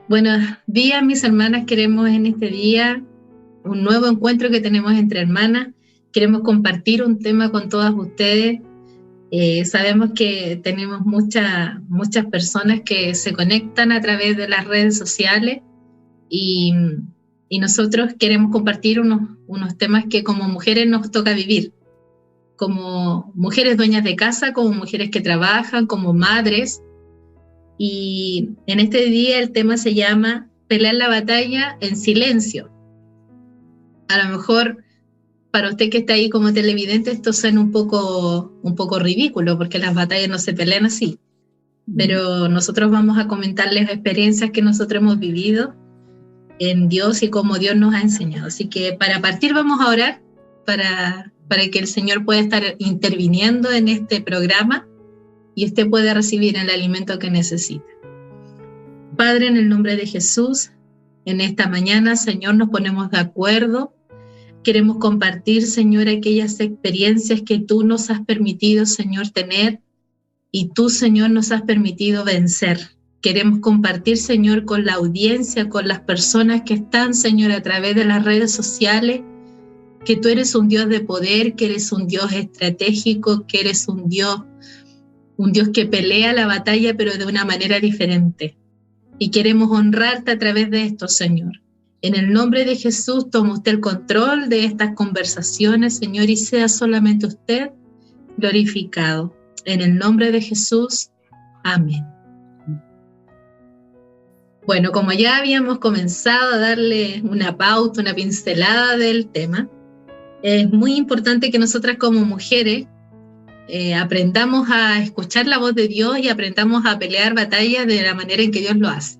Buenos días, mis hermanas. Queremos en este día un nuevo encuentro que tenemos entre hermanas. Queremos compartir un tema con todas ustedes. Sabemos que tenemos muchas personas que se conectan a través de las redes sociales y, y nosotros queremos compartir unos temas que como mujeres nos toca vivir, como mujeres dueñas de casa, como mujeres que trabajan, como madres. Y en este día el tema se llama Pelear la batalla en silencio. A lo mejor para usted que está ahí como televidente esto suena un poco ridículo porque las batallas no se pelean así. Pero nosotros vamos a comentarles experiencias que nosotros hemos vivido en Dios y cómo Dios nos ha enseñado. Así que para partir vamos a orar para que el Señor pueda estar interviniendo en este programa y usted pueda recibir el alimento que necesita. Padre, en el nombre de Jesús, en esta mañana, Señor, nos ponemos de acuerdo. Queremos compartir, Señor, aquellas experiencias que tú nos has permitido, Señor, tener y tú, Señor, nos has permitido vencer. Queremos compartir, Señor, con la audiencia, con las personas que están, Señor, a través de las redes sociales, que tú eres un Dios de poder, que eres un Dios estratégico, que eres un Dios que pelea la batalla, pero de una manera diferente. Y queremos honrarte a través de esto, Señor. En el nombre de Jesús, toma usted el control de estas conversaciones, Señor, y sea solamente usted glorificado. En el nombre de Jesús, amén. Bueno, como ya habíamos comenzado a darle una pauta, una pincelada del tema, es muy importante que nosotras como mujeres aprendamos a escuchar la voz de Dios y aprendamos a pelear batallas de la manera en que Dios lo hace.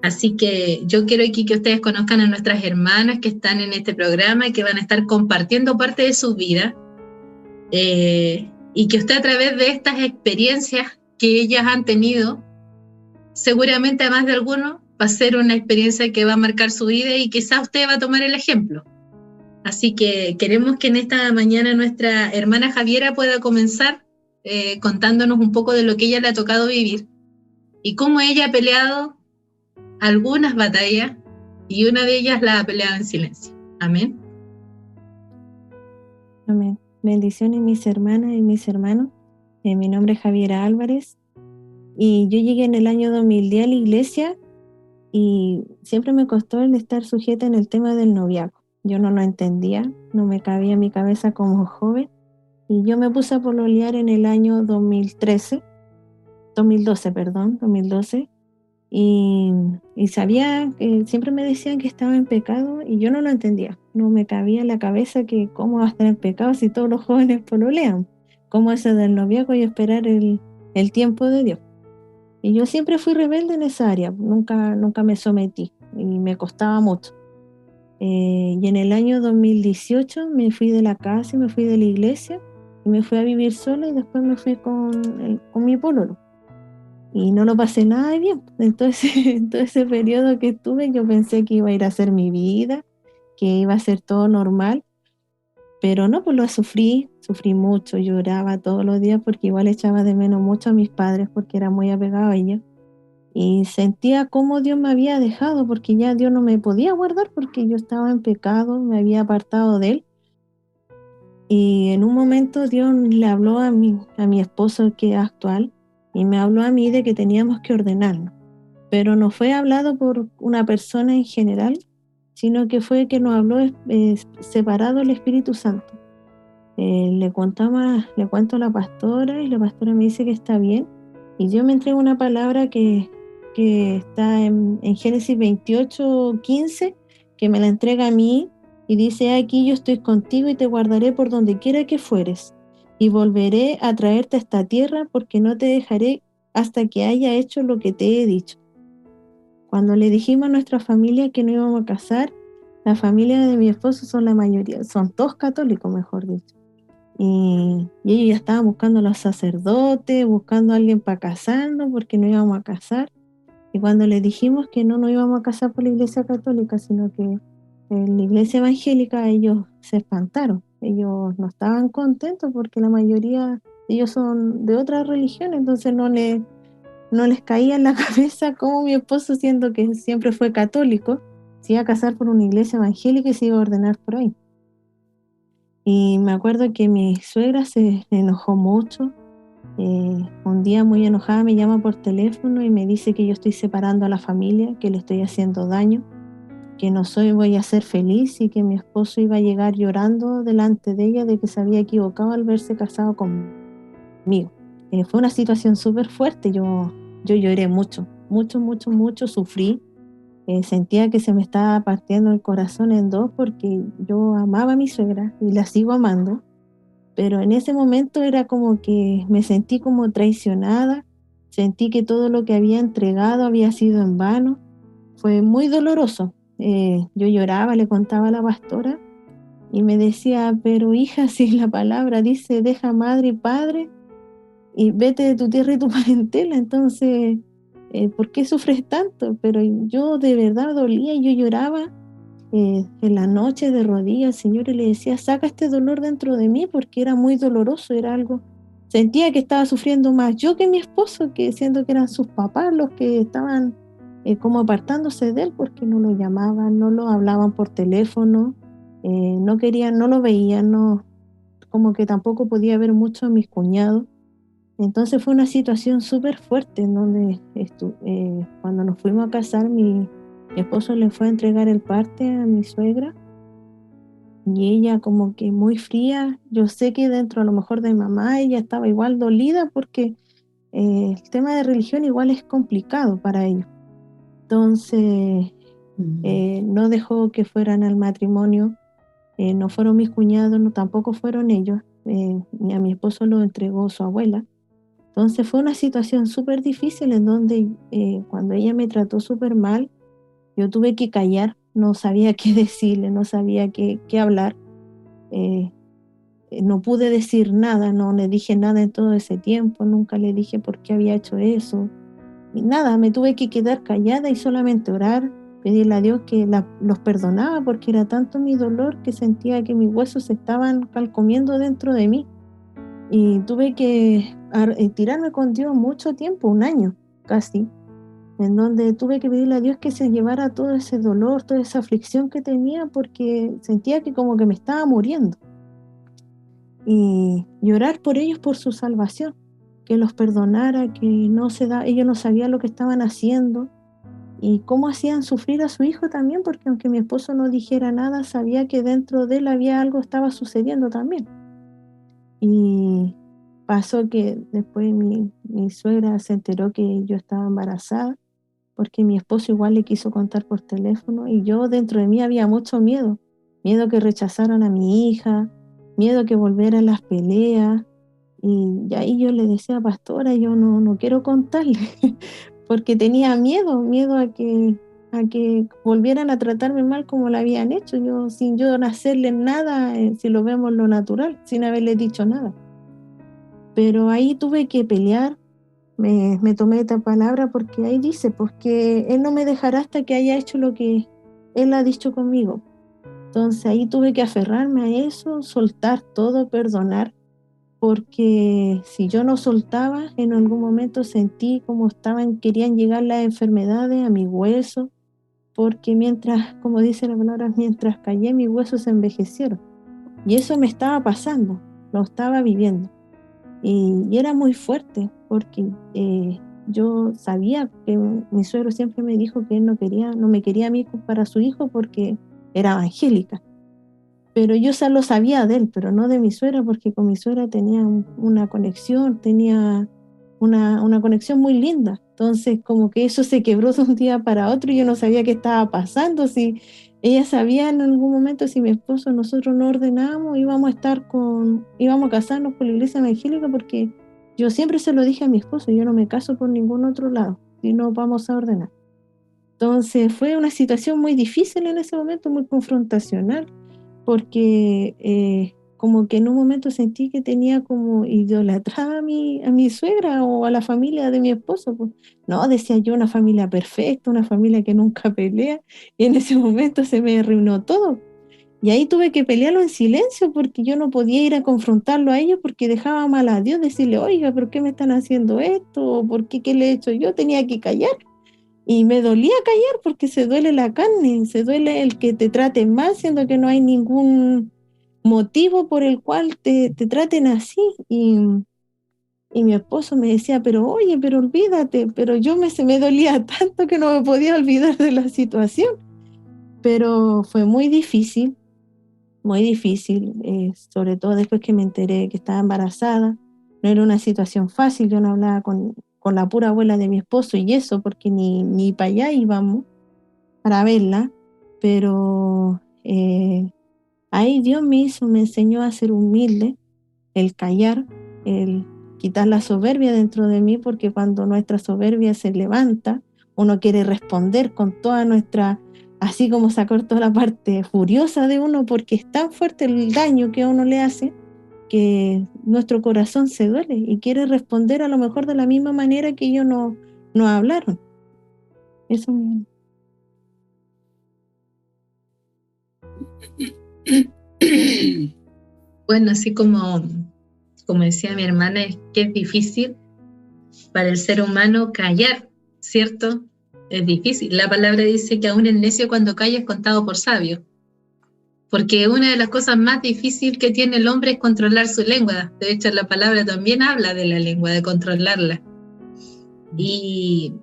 Así que yo quiero aquí que ustedes conozcan a nuestras hermanas que están en este programa y que van a estar compartiendo parte de su vida y que usted a través de estas experiencias que ellas han tenido, seguramente a más de alguno va a ser una experiencia que va a marcar su vida y quizás usted va a tomar el ejemplo. Así que queremos que en esta mañana nuestra hermana Javiera pueda comenzar contándonos un poco de lo que ella le ha tocado vivir y cómo ella ha peleado algunas batallas y una de ellas la ha peleado en silencio. Amén. Amén. Bendiciones mis hermanas y mis hermanos. Mi nombre es Javiera Álvarez y yo llegué en el año 2010 a la iglesia y siempre me costó el estar sujeta en el tema del noviazgo. Yo no lo entendía, no me cabía en mi cabeza como joven y yo me puse a pololear en el año 2012 y sabía que siempre me decían que estaba en pecado y yo no lo entendía, no me cabía en la cabeza que cómo va a estar en pecado si todos los jóvenes pololean, cómo eso del noviazgo y esperar el tiempo de Dios. Y yo siempre fui rebelde en esa área, nunca me sometí y me costaba mucho. Y en el año 2018 me fui de la casa y me fui de la iglesia y me fui a vivir sola y después me fui con mi pololo. Y no lo pasé nada de bien. Entonces, en todo ese periodo que estuve, yo pensé que iba a ir a hacer mi vida, que iba a ser todo normal, pero no, pues lo sufrí mucho, lloraba todos los días porque igual echaba de menos mucho a mis padres porque era muy apegado a ellos. Y sentía cómo Dios me había dejado porque ya Dios no me podía guardar porque yo estaba en pecado, me había apartado de Él. Y en un momento Dios le habló a mi esposo que es actual y me habló a mí de que teníamos que ordenarnos. Pero no fue hablado por una persona en general, sino que fue que nos habló separado el Espíritu Santo. Le cuento a la pastora y la pastora me dice que está bien y yo me entrego una palabra que está en Génesis 28:15, que me la entrega a mí y dice: aquí yo estoy contigo y te guardaré por donde quiera que fueres y volveré a traerte a esta tierra porque no te dejaré hasta que haya hecho lo que te he dicho. Cuando le dijimos a nuestra familia que no íbamos a casar, la familia de mi esposo son la mayoría, son todos católicos, mejor dicho. Y ellos ya estaban buscando a los sacerdotes, buscando a alguien para casarnos, porque no íbamos a casar. Y cuando les dijimos que no nos íbamos a casar por la iglesia católica, sino que en la iglesia evangélica, ellos se espantaron. Ellos no estaban contentos porque la mayoría de ellos son de otra religión, entonces no no les caía en la cabeza cómo mi esposo, siendo que siempre fue católico, se iba a casar por una iglesia evangélica y se iba a ordenar por ahí. Y me acuerdo que mi suegra se enojó mucho. Un día muy enojada me llama por teléfono y me dice que yo estoy separando a la familia, que le estoy haciendo daño, que no voy a ser feliz y que mi esposo iba a llegar llorando delante de ella de que se había equivocado al verse casado conmigo. Fue una situación súper fuerte, yo lloré mucho, mucho, mucho, mucho, sufrí. Sentía que se me estaba partiendo el corazón en dos porque yo amaba a mi suegra y la sigo amando, pero en ese momento era como que me sentí como traicionada, sentí que todo lo que había entregado había sido en vano. Fue muy doloroso. Yo lloraba, le contaba a la pastora y me decía, pero hija, si la palabra dice deja madre y padre y vete de tu tierra y tu parentela, entonces, ¿por qué sufres tanto? Pero yo de verdad dolía y yo lloraba en la noche de rodillas al Señor y le decía, saca este dolor dentro de mí porque era muy doloroso, era algo, sentía que estaba sufriendo más yo que mi esposo, que siendo que eran sus papás los que estaban como apartándose de él porque no lo llamaban, no lo hablaban por teléfono, no querían, no lo veían, no, como que tampoco podía ver mucho a mis cuñados. Entonces fue una situación súper fuerte en donde cuando nos fuimos a casar, mi esposo le fue a entregar el parte a mi suegra y ella como que muy fría. Yo sé que dentro a lo mejor de mamá ella estaba igual dolida porque el tema de religión igual es complicado para ellos. Entonces no dejó que fueran al matrimonio, no fueron mis cuñados, no, tampoco fueron ellos. A mi esposo lo entregó su abuela. Entonces fue una situación súper difícil en donde cuando ella me trató súper mal, yo tuve que callar, no sabía qué decirle, no sabía qué hablar. Eh, no pude decir nada, no le dije nada en todo ese tiempo, nunca le dije por qué había hecho eso. Y nada, me tuve que quedar callada y solamente orar, pedirle a Dios que los perdonaba porque era tanto mi dolor que sentía que mis huesos se estaban calcomiendo dentro de mí. Y tuve que tirarme con Dios mucho tiempo, un año casi, en donde tuve que pedirle a Dios que se llevara todo ese dolor, toda esa aflicción que tenía, porque sentía que como que me estaba muriendo. Y llorar por ellos, por su salvación, que los perdonara, que ellos no sabían lo que estaban haciendo y cómo hacían sufrir a su hijo también, porque aunque mi esposo no dijera nada, sabía que dentro de él había algo estaba sucediendo también. Y pasó que después mi suegra se enteró que yo estaba embarazada, porque mi esposo igual le quiso contar por teléfono y yo dentro de mí había mucho miedo, miedo que rechazaran a mi hija, miedo que volvieran las peleas. Y ahí yo le decía, pastora, yo no quiero contarle, porque tenía miedo a que volvieran a tratarme mal como lo habían hecho, yo sin yo no hacerle nada, si lo vemos lo natural, sin haberle dicho nada. Pero ahí tuve que pelear, me tomé esta palabra porque ahí dice, pues que Él no me dejará hasta que haya hecho lo que Él ha dicho conmigo. Entonces ahí tuve que aferrarme a eso, soltar todo, perdonar, porque si yo no soltaba, en algún momento sentí como querían llegar las enfermedades a mi hueso, porque mientras, como dice la palabra, mientras callé, mis huesos se envejecieron. Y eso me estaba pasando, lo estaba viviendo. Y era muy fuerte porque yo sabía que mi suegro siempre me dijo que él no me quería a mí para su hijo porque era evangélica. Pero yo lo sabía de él, pero no de mi suegra, porque con mi suegra tenía una conexión, tenía una conexión muy linda. Entonces, como que eso se quebró de un día para otro y yo no sabía qué estaba pasando. Si ella sabía en algún momento si mi esposo nosotros no ordenábamos, íbamos a casarnos por la iglesia evangélica, porque yo siempre se lo dije a mi esposo, yo no me caso por ningún otro lado, si no vamos a ordenar. Entonces fue una situación muy difícil en ese momento, muy confrontacional, porque como que en un momento sentí que tenía como idolatrada a mi suegra o a la familia de mi esposo, pues. No, decía yo, una familia perfecta, una familia que nunca pelea, y en ese momento se me arruinó todo. Y ahí tuve que pelearlo en silencio porque yo no podía ir a confrontarlo a ellos porque dejaba mal a Dios, decirle, oiga, ¿por qué me están haciendo esto? ¿Por qué? ¿Qué le he hecho yo? Tenía que callar. Y me dolía callar porque se duele la carne, se duele el que te traten mal, siendo que no hay ningún motivo por el cual te traten así. Y mi esposo me decía, pero oye, pero olvídate, pero se me dolía tanto que no me podía olvidar de la situación. Pero fue muy difícil, sobre todo después que me enteré que estaba embarazada. No era una situación fácil, yo no hablaba con la pura abuela de mi esposo y eso, porque ni para allá íbamos para verla, pero ahí Dios me enseñó a ser humilde, el callar, el quitar la soberbia dentro de mí, porque cuando nuestra soberbia se levanta, uno quiere responder con toda nuestra, así como sacar toda la parte furiosa de uno, porque es tan fuerte el daño que a uno le hace, que nuestro corazón se duele y quiere responder a lo mejor de la misma manera que ellos no hablaron. Eso me... Bueno, así como decía mi hermana, es que es difícil para el ser humano callar, ¿cierto? Es difícil. La palabra dice que aún el necio cuando calla es contado por sabio, porque una de las cosas más difíciles que tiene el hombre es controlar su lengua. De hecho, la palabra también habla de la lengua, de controlarla. Y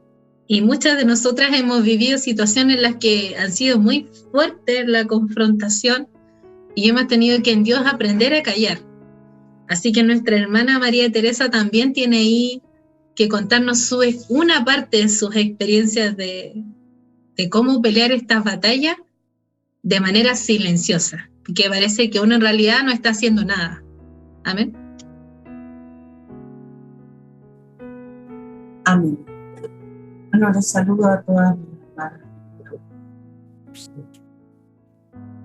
muchas de nosotras hemos vivido situaciones en las que han sido muy fuertes la confrontación y hemos tenido que en Dios aprender a callar. Así que nuestra hermana María Teresa también tiene ahí que contarnos una parte de sus experiencias de cómo pelear estas batallas de manera silenciosa, que parece que uno en realidad no está haciendo nada. Amén. Amén. Bueno, les saludo a todas mis hermanas.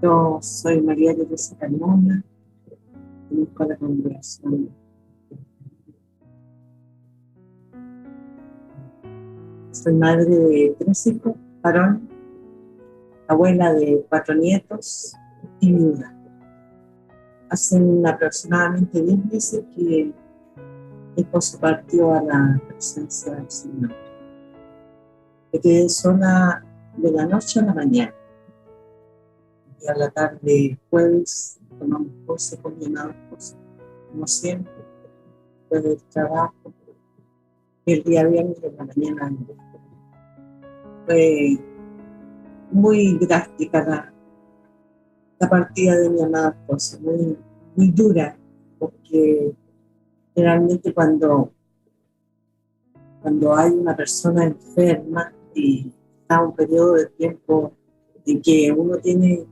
Yo soy María Teresa Carmona, conozco a la congregación. Soy madre de 3 hijos, varón, abuela de 4 nietos y viuda. Hace aproximadamente 10 meses que mi esposo partió a la presencia del Señor. Me quedé sola de la noche a la mañana. Y a la tarde, jueves, tomamos cosas con mi amado esposo, como siempre, después del trabajo. Y el día viernes de la mañana fue muy drástica la partida de mi amada esposa, muy dura, porque generalmente cuando hay una persona enferma y está un periodo de tiempo en que uno tiene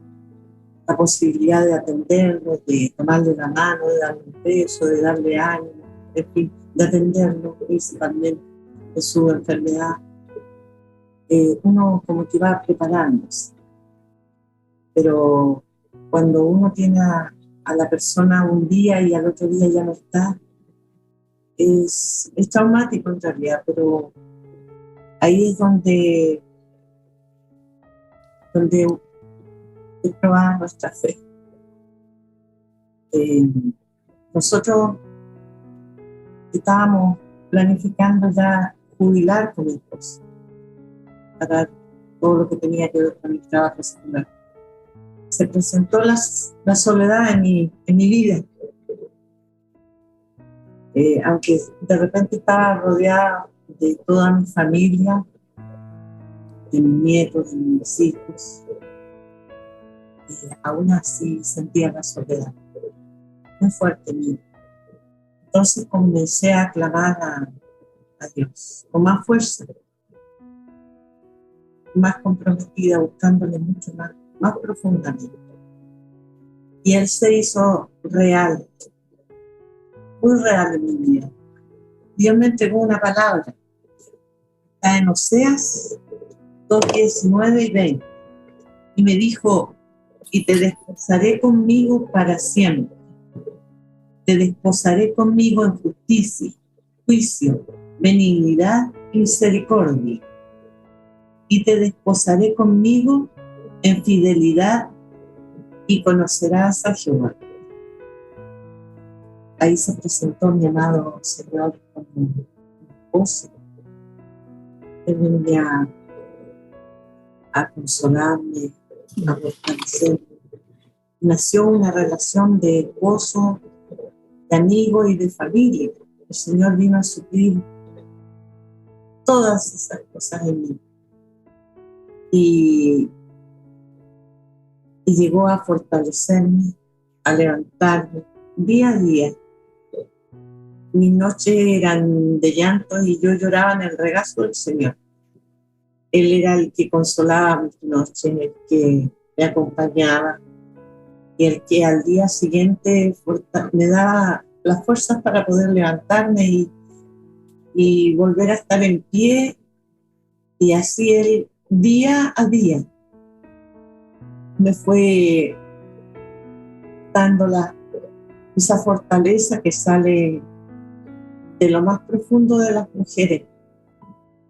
la posibilidad de atenderlo, de tomarle la mano, de darle un beso, de darle ánimo, en fin, de atenderlo principalmente de su enfermedad, uno como que va preparándose. Pero cuando uno tiene a la persona un día y al otro día ya no está, es traumático en realidad, pero ahí es donde es probada nuestra fe. Nosotros estábamos planificando ya jubilar con mi esposo para todo lo que tenía que ver con mi trabajo secular. Se presentó la soledad en mi vida. Aunque de repente estaba rodeada de toda mi familia, de mis nietos, de mis hijos, aún así sentía la soledad muy fuerte en mí. Entonces comencé a clamar a Dios con más fuerza, más comprometida, buscándole mucho más profundamente. Y Él se hizo real, muy real en mi vida. Dios me entregó una palabra, está en Oseas 2:19 y 20, y me dijo: y te desposaré conmigo para siempre, te desposaré conmigo en justicia, juicio, benignidad y misericordia, y te desposaré conmigo en fidelidad y conocerás a Jehová. Ahí se presentó mi amado Señor como un esposo. Él venía a consolarme, a fortalecerme. Nació una relación de esposo, de amigo y de familia. El Señor vino a suplir todas esas cosas en mí. Y llegó a fortalecerme, a levantarme día a día. Mis noches eran de llanto y yo lloraba en el regazo del Señor. Él era el que consolaba mis noches, el que me acompañaba y el que al día siguiente me daba las fuerzas para poder levantarme y volver a estar en pie. Y así él, día a día, me fue dando esa fortaleza que sale de lo más profundo de las mujeres,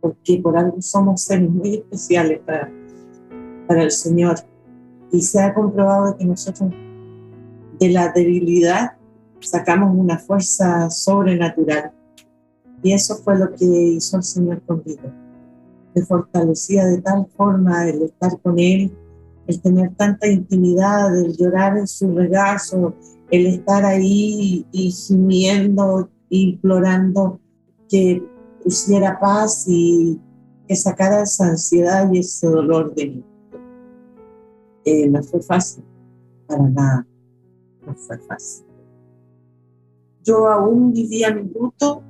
porque por algo somos seres muy especiales para el Señor. Y se ha comprobado que nosotros de la debilidad sacamos una fuerza sobrenatural. Y eso fue lo que hizo el Señor conmigo. Me fortalecía de tal forma el estar con Él, el tener tanta intimidad, el llorar en su regazo, el estar ahí y gimiendo, implorando que pusiera paz y que sacara esa ansiedad y ese dolor de mí. No fue fácil, para nada, no fue fácil. Yo aún vivía mi luto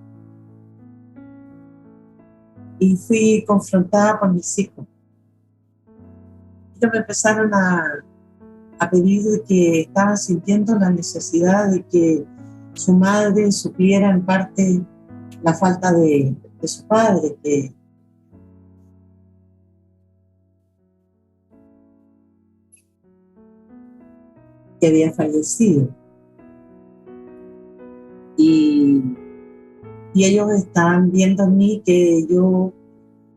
y fui confrontada por mis hijos. Ellos me empezaron a pedir de que estaban sintiendo la necesidad de que su madre supliera en parte la falta de su padre, que había fallecido. Y ellos estaban viendo en mí que yo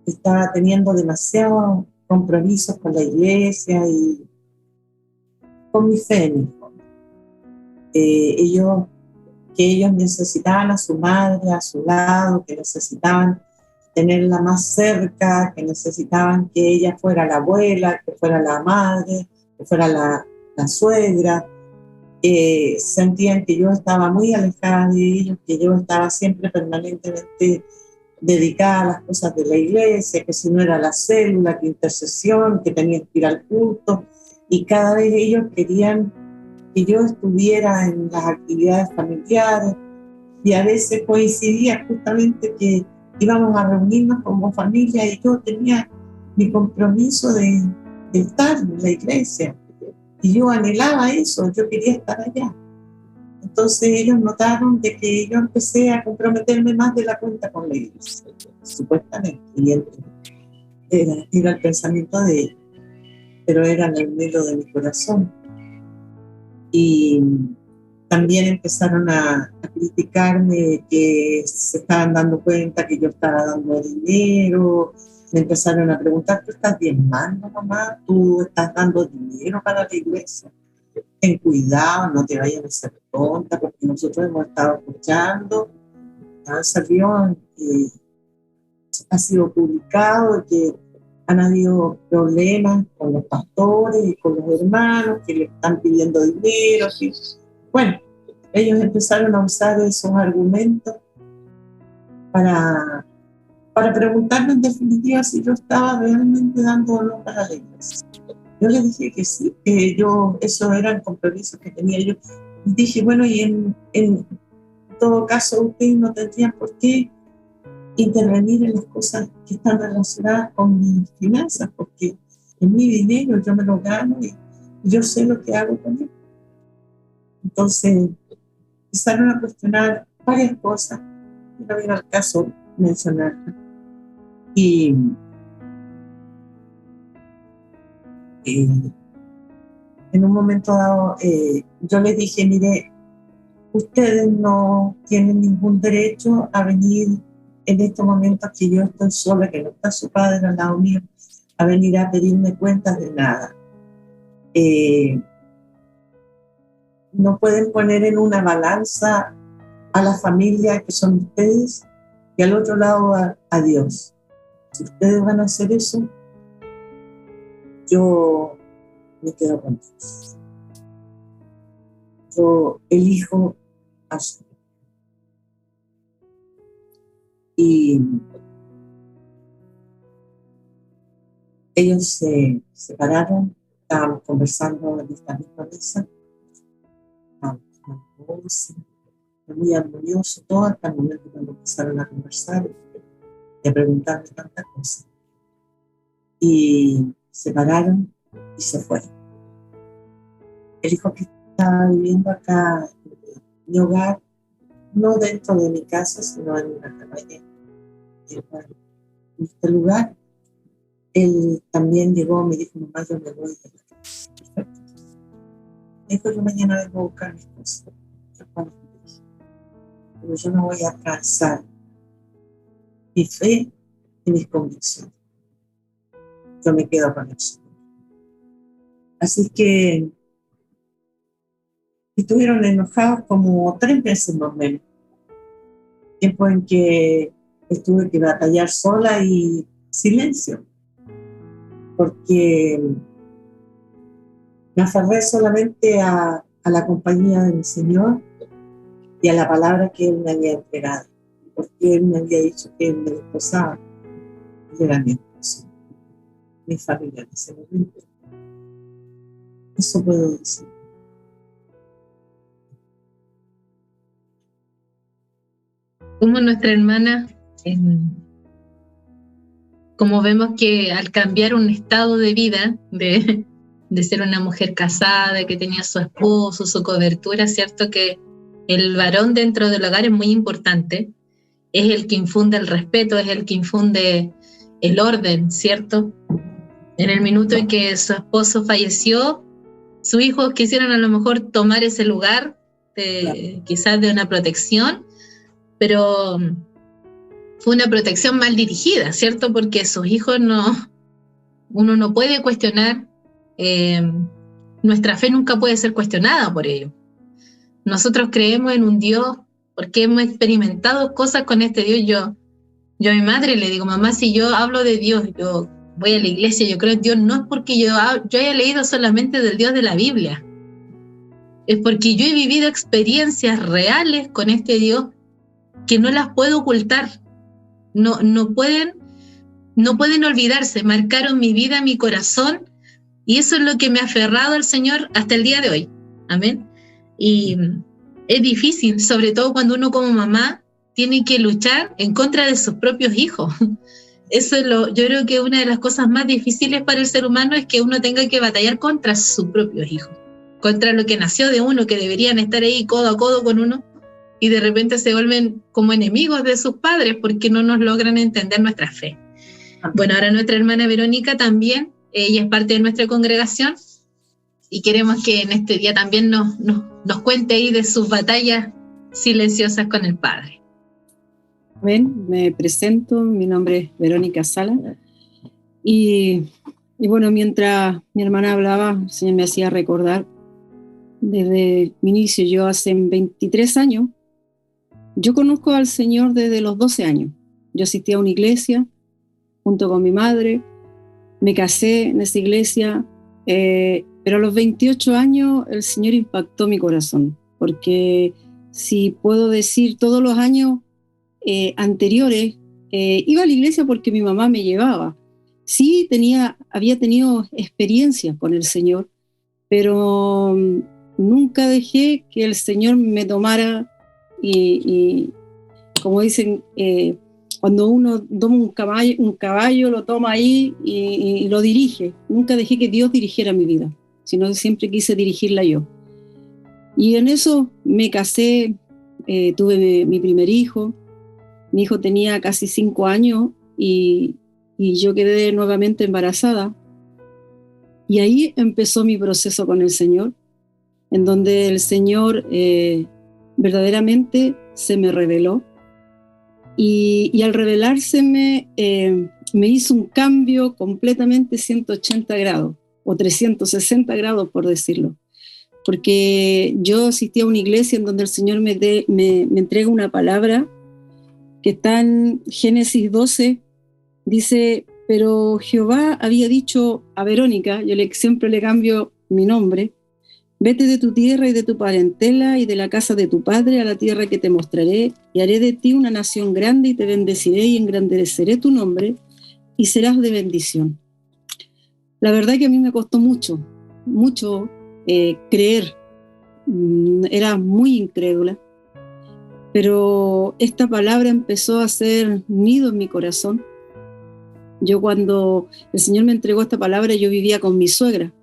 estaba teniendo demasiados compromisos con la iglesia y con mi fe en hijo. Que ellos necesitaban a su madre a su lado, que necesitaban tenerla más cerca, que necesitaban que ella fuera la abuela, que fuera la madre, que fuera la suegra. Sentían que yo estaba muy alejada de ellos, que yo estaba siempre permanentemente dedicada a las cosas de la iglesia, que si no era la célula, que intercesión, que tenía que ir al culto, y cada vez ellos querían que yo estuviera en las actividades familiares, y a veces coincidía justamente que íbamos a reunirnos como familia y yo tenía mi compromiso de estar en la iglesia. Y yo anhelaba eso, yo quería estar allá. Entonces ellos notaron de que yo empecé a comprometerme más de la cuenta con la iglesia, supuestamente. Y era el pensamiento de ellos, pero era en el medio de mi corazón. Y también empezaron a criticarme, que se estaban dando cuenta que yo estaba dando dinero. Me empezaron a preguntar: ¿tú estás diezmando, mamá? ¿Tú estás dando dinero para la iglesia? Ten cuidado, no te vayas a hacer tonta, porque nosotros hemos estado escuchando, salió, ha sido publicado que han habido problemas con los pastores y con los hermanos que le están pidiendo dinero. ¿Sí? Bueno, ellos empezaron a usar esos argumentos para preguntarme en definitiva si yo estaba realmente dando honor a la iglesia. Yo les dije que sí, que esos eran compromisos que tenía yo. Y dije, bueno, y en todo caso ustedes no tendrían por qué intervenir en las cosas que están relacionadas con mis finanzas, porque es mi dinero, yo me lo gano y yo sé lo que hago con él. Entonces empezaron a cuestionar varias cosas, no viene al caso mencionarlas. Y en un momento dado yo les dije: mire, ustedes no tienen ningún derecho a venir en estos momentos que yo estoy sola, que no está su padre al lado mío, a venir a pedirme cuentas de nada. no pueden poner en una balanza a la familia que son ustedes y al otro lado a Dios. Si ustedes van a hacer eso, yo me quedo con Dios. Yo elijo a su. Y ellos se separaron, estábamos conversando en esta misma mesa, muy armonioso todo hasta el momento cuando empezaron a conversar y a preguntarme tantas cosas. Y se separaron y se fueron. El hijo que estaba viviendo acá en mi hogar, no dentro de mi casa, sino en una cabaña, en este lugar, él también llegó, me dijo, mamá, yo me voy. Perfecto. Me dijo, yo mañana vengo a buscar mis cosas. Pero yo no voy a cansar mi fe y mis convicciones. Yo me quedo con eso. Así que estuvieron enojados como 3 meses más o menos. Tiempo en que tuve que batallar sola y silencio. Porque me aferré solamente a la compañía de mi Señor y a la palabra que Él me había entregado. Porque Él me había dicho que Él me desposaba. Él era mi esposo, mi familia en ese momento. Eso puedo decir. Como nuestra hermana, como vemos que al cambiar un estado de vida, de ser una mujer casada, que tenía su esposo, su cobertura, cierto que el varón dentro del hogar es muy importante, es el que infunde el respeto, es el que infunde el orden, ¿cierto? En el minuto en que su esposo falleció, sus hijos quisieron a lo mejor tomar ese lugar, quizás de una protección, pero fue una protección mal dirigida, ¿cierto? Porque sus hijos uno no puede cuestionar, nuestra fe nunca puede ser cuestionada por ello. Nosotros creemos en un Dios porque hemos experimentado cosas con este Dios. Yo a mi madre le digo, mamá, si yo hablo de Dios, yo voy a la iglesia, yo creo en Dios, no es porque yo haya leído solamente del Dios de la Biblia, es porque yo he vivido experiencias reales con este Dios que no las puedo ocultar. No pueden olvidarse, marcaron mi vida, mi corazón, y eso es lo que me ha aferrado al Señor hasta el día de hoy. Amén. Y es difícil, sobre todo cuando uno como mamá tiene que luchar en contra de sus propios hijos. Eso es yo creo que una de las cosas más difíciles para el ser humano es que uno tenga que batallar contra sus propios hijos, contra lo que nació de uno, que deberían estar ahí codo a codo con uno, y de repente se vuelven como enemigos de sus padres porque no nos logran entender nuestra fe. Bueno, ahora nuestra hermana Verónica también, ella es parte de nuestra congregación y queremos que en este día también nos cuente ahí de sus batallas silenciosas con el Padre. Bien, me presento, mi nombre es Verónica Sala y bueno, mientras mi hermana hablaba, el Señor me hacía recordar desde mi inicio. Yo hace 23 años, yo conozco al Señor desde los 12 años. Yo asistí a una iglesia junto con mi madre, me casé en esa iglesia, pero a los 28 años el Señor impactó mi corazón, porque si puedo decir, todos los años anteriores iba a la iglesia porque mi mamá me llevaba. Sí, había tenido experiencias con el Señor, pero nunca dejé que el Señor me tomara y como dicen, cuando uno toma un caballo lo toma ahí y lo dirige. Nunca dejé que Dios dirigiera mi vida, sino siempre quise dirigirla yo. Y en eso me casé, tuve mi primer hijo. Mi hijo tenía casi 5 años y yo quedé nuevamente embarazada. Y ahí empezó mi proceso con el Señor, en donde el Señor verdaderamente se me reveló. Y al revelárseme me hizo un cambio completamente 180 grados, o 360 grados por decirlo. porque yo asistí a una iglesia en donde el Señor me entrega una palabra que está en Génesis 12, dice, pero Jehová había dicho a Verónica, siempre le cambio mi nombre, vete de tu tierra y de tu parentela y de la casa de tu padre a la tierra que te mostraré, y haré de ti una nación grande y te bendeciré y engrandeceré tu nombre y serás de bendición. La verdad que a mí me costó mucho creer. Era muy incrédula, pero esta palabra empezó a hacer nido en mi corazón. Yo, cuando el Señor me entregó esta palabra, yo vivía con mi suegra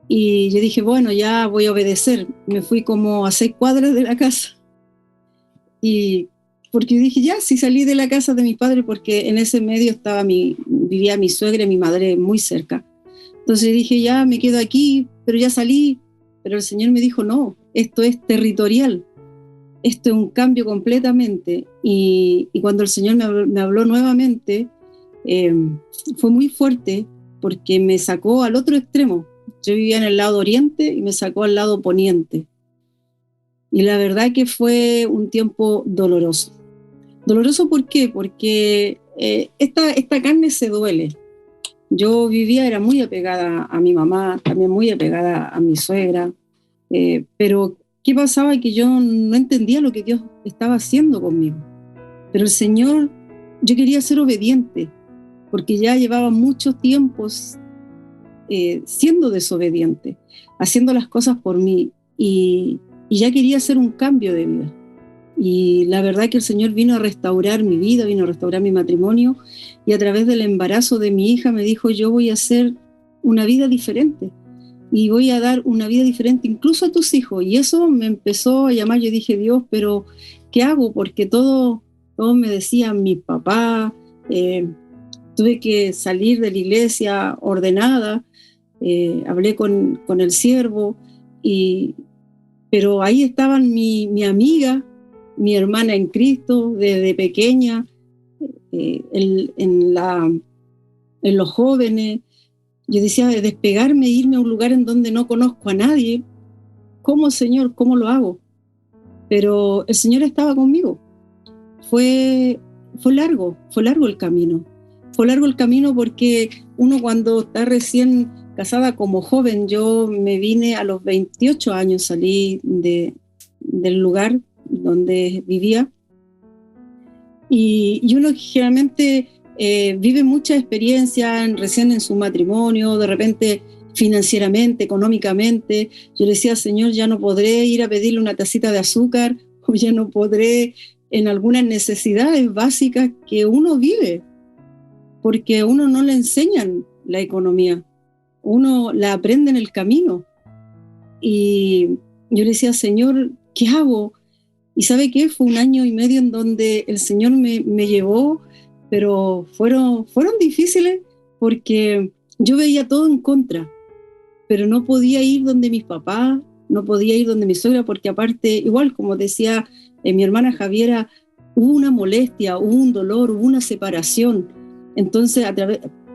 y yo dije, bueno, ya voy a obedecer. Me fui como a 6 cuadras de la casa, y porque dije, ya, si salí de la casa de mi padre, porque en ese medio vivía mi suegra y mi madre muy cerca. Entonces dije, ya me quedo aquí, pero ya salí. Pero el Señor me dijo, no, esto es territorial, esto es un cambio completamente. Y cuando el Señor me habló nuevamente, fue muy fuerte, porque me sacó al otro extremo. Yo vivía en el lado oriente y me sacó al lado poniente. Y la verdad que fue un tiempo doloroso. ¿Doloroso por qué? Porque esta carne se duele. Yo era muy apegada a mi mamá, también muy apegada a mi suegra, pero ¿qué pasaba? Que yo no entendía lo que Dios estaba haciendo conmigo. Pero el Señor, yo quería ser obediente, porque ya llevaba muchos tiempos siendo desobediente, haciendo las cosas por mí, y ya quería hacer un cambio de vida. Y la verdad que el Señor vino a restaurar mi vida, vino a restaurar mi matrimonio, y a través del embarazo de mi hija me dijo, yo voy a hacer una vida diferente y voy a dar una vida diferente incluso a tus hijos. Y eso me empezó a llamar. Yo dije, Dios, pero ¿qué hago? Porque todos me decían, mi papá, tuve que salir de la iglesia ordenada, hablé con el siervo, pero ahí estaban mi amiga, mi hermana en Cristo, desde pequeña, en los jóvenes. Yo decía, de despegarme, irme a un lugar en donde no conozco a nadie. ¿Cómo, Señor? ¿Cómo lo hago? Pero el Señor estaba conmigo. Fue largo el camino. Fue largo el camino porque uno, cuando está recién casada como joven, yo me vine a los 28 años, salí del lugar donde vivía, y uno generalmente vive mucha experiencia recién en su matrimonio, de repente financieramente, económicamente. Yo le decía, Señor, ya no podré ir a pedirle una tacita de azúcar, o ya no podré en algunas necesidades básicas que uno vive, porque a uno no le enseñan la economía, uno la aprende en el camino. Y yo le decía, Señor, ¿qué hago? Y ¿sabe qué? Fue 1 año y medio en donde el Señor me llevó, pero fueron difíciles, porque yo veía todo en contra, pero no podía ir donde mis papás, no podía ir donde mi suegra, porque aparte, igual como decía mi hermana Javiera, hubo una molestia, hubo un dolor, hubo una separación. Entonces,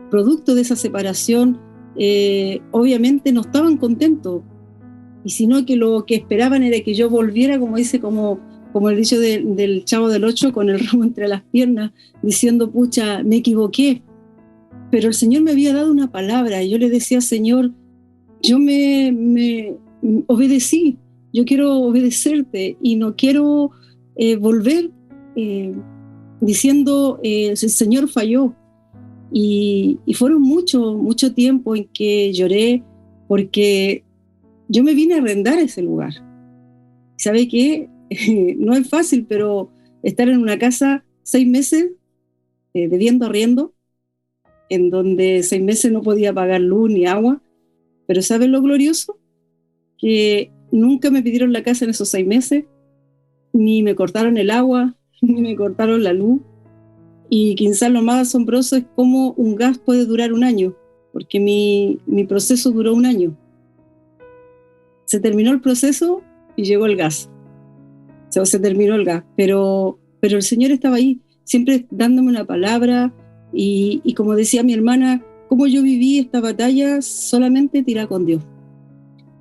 producto de esa separación, obviamente no estaban contentos, y sino que lo que esperaban era que yo volviera, como dice, como el dicho del Chavo del Ocho, con el ramo entre las piernas, diciendo, pucha, me equivoqué. Pero el Señor me había dado una palabra, y yo le decía, Señor, yo me obedecí, yo quiero obedecerte, y no quiero volver diciendo, el Señor falló. Y fueron mucho tiempo en que lloré, porque yo me vine a arrendar a ese lugar. ¿Sabe qué? No es fácil, pero estar en una casa 6 meses debiendo arriendo, en donde 6 meses no podía pagar luz ni agua. Pero ¿sabes lo glorioso? Que nunca me pidieron la casa en esos 6 meses, ni me cortaron el agua, ni me cortaron la luz. Y quizás lo más asombroso es cómo un gas puede durar 1 año, porque mi proceso duró 1 año. Se terminó el proceso y llegó el gas. Se terminó el gas, pero el Señor estaba ahí, siempre dándome una palabra, y como decía mi hermana, cómo yo viví esta batalla solamente tirada con Dios,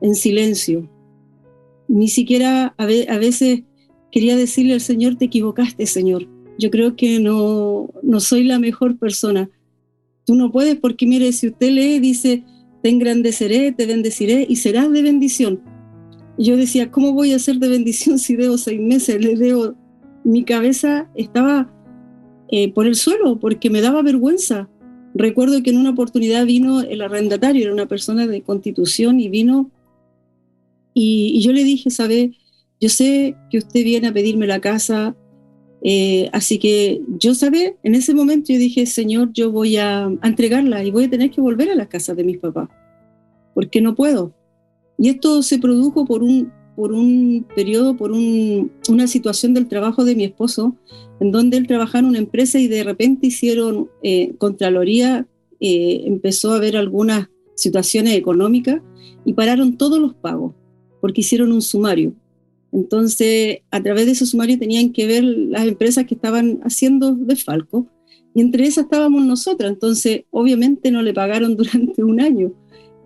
en silencio, Ni siquiera a veces quería decirle al Señor, te equivocaste, Señor. Yo creo que no soy la mejor persona. Tú no puedes, porque mire, si usted lee, dice, te engrandeceré, te bendeciré y serás de bendición. Y yo decía, ¿cómo voy a ser de bendición si debo 6 meses? Mi cabeza estaba por el suelo porque me daba vergüenza. Recuerdo que en una oportunidad vino el arrendatario, era una persona de Constitución, y vino y yo le dije, ¿sabe? Yo sé que usted viene a pedirme la casa, así que yo, ¿sabe? En ese momento yo dije, Señor, yo voy a entregarla y voy a tener que volver a la casa de mis papás, porque no puedo. Y esto se produjo por un periodo, por una situación del trabajo de mi esposo, en donde él trabajaba en una empresa y de repente hicieron Contraloría, empezó a haber algunas situaciones económicas y pararon todos los pagos, porque hicieron un sumario. Entonces, a través de ese sumario tenían que ver las empresas que estaban haciendo desfalco, y entre esas estábamos nosotras. Entonces, obviamente no le pagaron durante un año,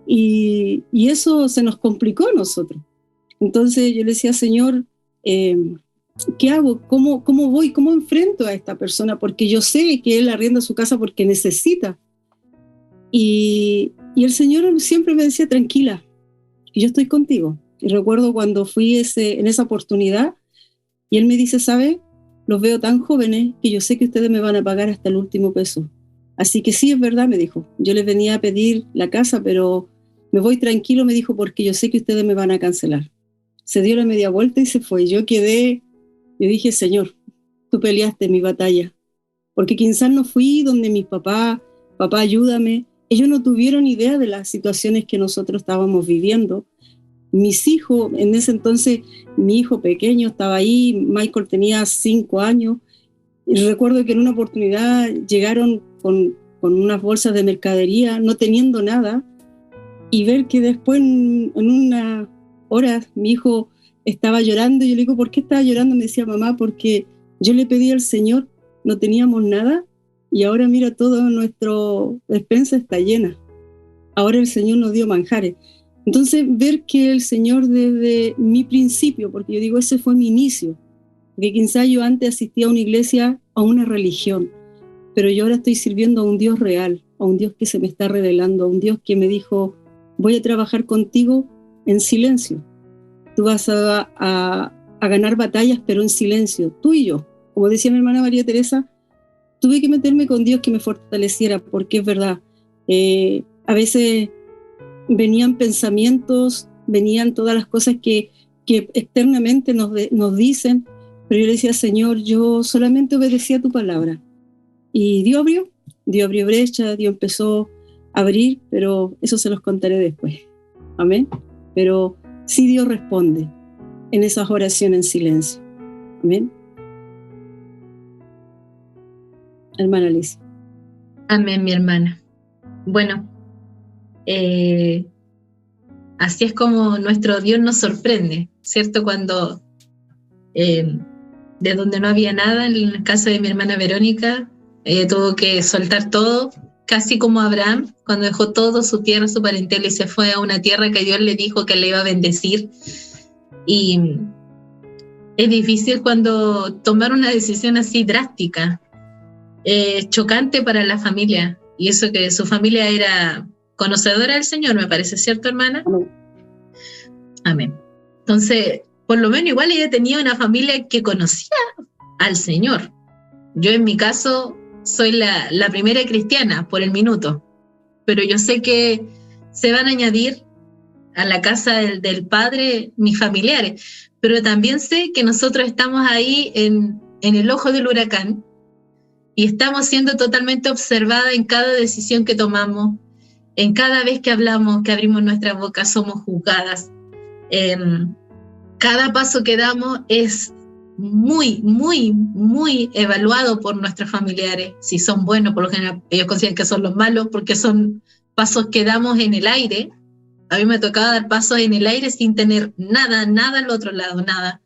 y eso se nos complicó a nosotros. Entonces yo le decía, Señor, ¿qué hago? ¿Cómo voy? ¿Cómo enfrento a esta persona? Porque yo sé que él arrienda su casa porque necesita. Y el Señor siempre me decía, tranquila, yo estoy contigo. Y recuerdo cuando fui en esa oportunidad, y él me dice, ¿sabe? Los veo tan jóvenes que yo sé que ustedes me van a pagar hasta el último peso. Así que sí, es verdad, me dijo. Yo les venía a pedir la casa, pero me voy tranquilo, me dijo, porque yo sé que ustedes me van a cancelar. Se dio la media vuelta y se fue. Yo dije, Señor, tú peleaste mi batalla. Porque quizás no fui donde mis papá, ayúdame. Ellos no tuvieron idea de las situaciones que nosotros estábamos viviendo. Mis hijos, en ese entonces, mi hijo pequeño estaba ahí, Michael tenía 5 años, y recuerdo que en una oportunidad llegaron con unas bolsas de mercadería, no teniendo nada, y ver que después en una hora mi hijo estaba llorando, y yo le digo, ¿por qué estaba llorando? Me decía, mamá, porque yo le pedí al Señor, no teníamos nada, y ahora mira, toda nuestra despensa está llena. Ahora el Señor nos dio manjares. Entonces, ver que el Señor desde mi principio, porque yo digo, ese fue mi inicio, porque quizás yo antes asistía a una iglesia, a una religión, pero yo ahora estoy sirviendo a un Dios real, a un Dios que se me está revelando, a un Dios que me dijo, voy a trabajar contigo en silencio. Tú vas a ganar batallas, pero en silencio, tú y yo. Como decía mi hermana María Teresa, tuve que meterme con Dios que me fortaleciera, porque es verdad, a veces venían pensamientos, venían todas las cosas que externamente nos dicen, pero yo le decía, Señor, yo solamente obedecía tu palabra. Y Dios abrió brecha, Dios empezó a abrir, pero eso se los contaré después. Amén. Pero sí, Dios responde en esas oraciones en silencio. Amén. Hermana Alicia. Amén, mi hermana. Bueno, así es como nuestro Dios nos sorprende, ¿cierto? Cuando de donde no había nada, en el caso de mi hermana Verónica, tuvo que soltar todo, casi como Abraham, cuando dejó todo, su tierra, su parentela, y se fue a una tierra que Dios le dijo que le iba a bendecir. Y es difícil cuando tomar una decisión así drástica, chocante para la familia, y eso que su familia era conocedora del Señor, me parece, ¿cierto, hermana? Amén. Amén. Entonces, por lo menos igual ella tenía una familia que conocía al Señor. Yo en mi caso soy la primera cristiana por el minuto, pero yo sé que se van a añadir a la casa del Padre mis familiares, pero también sé que nosotros estamos ahí en el ojo del huracán y estamos siendo totalmente observadas en cada decisión que tomamos, en cada vez que hablamos, que abrimos nuestra boca, somos juzgadas. Cada paso que damos es muy, muy, muy evaluado por nuestros familiares. Si son buenos, por lo general ellos consideran que son los malos, porque son pasos que damos en el aire. A mí me tocaba dar pasos en el aire sin tener nada al otro lado, nada.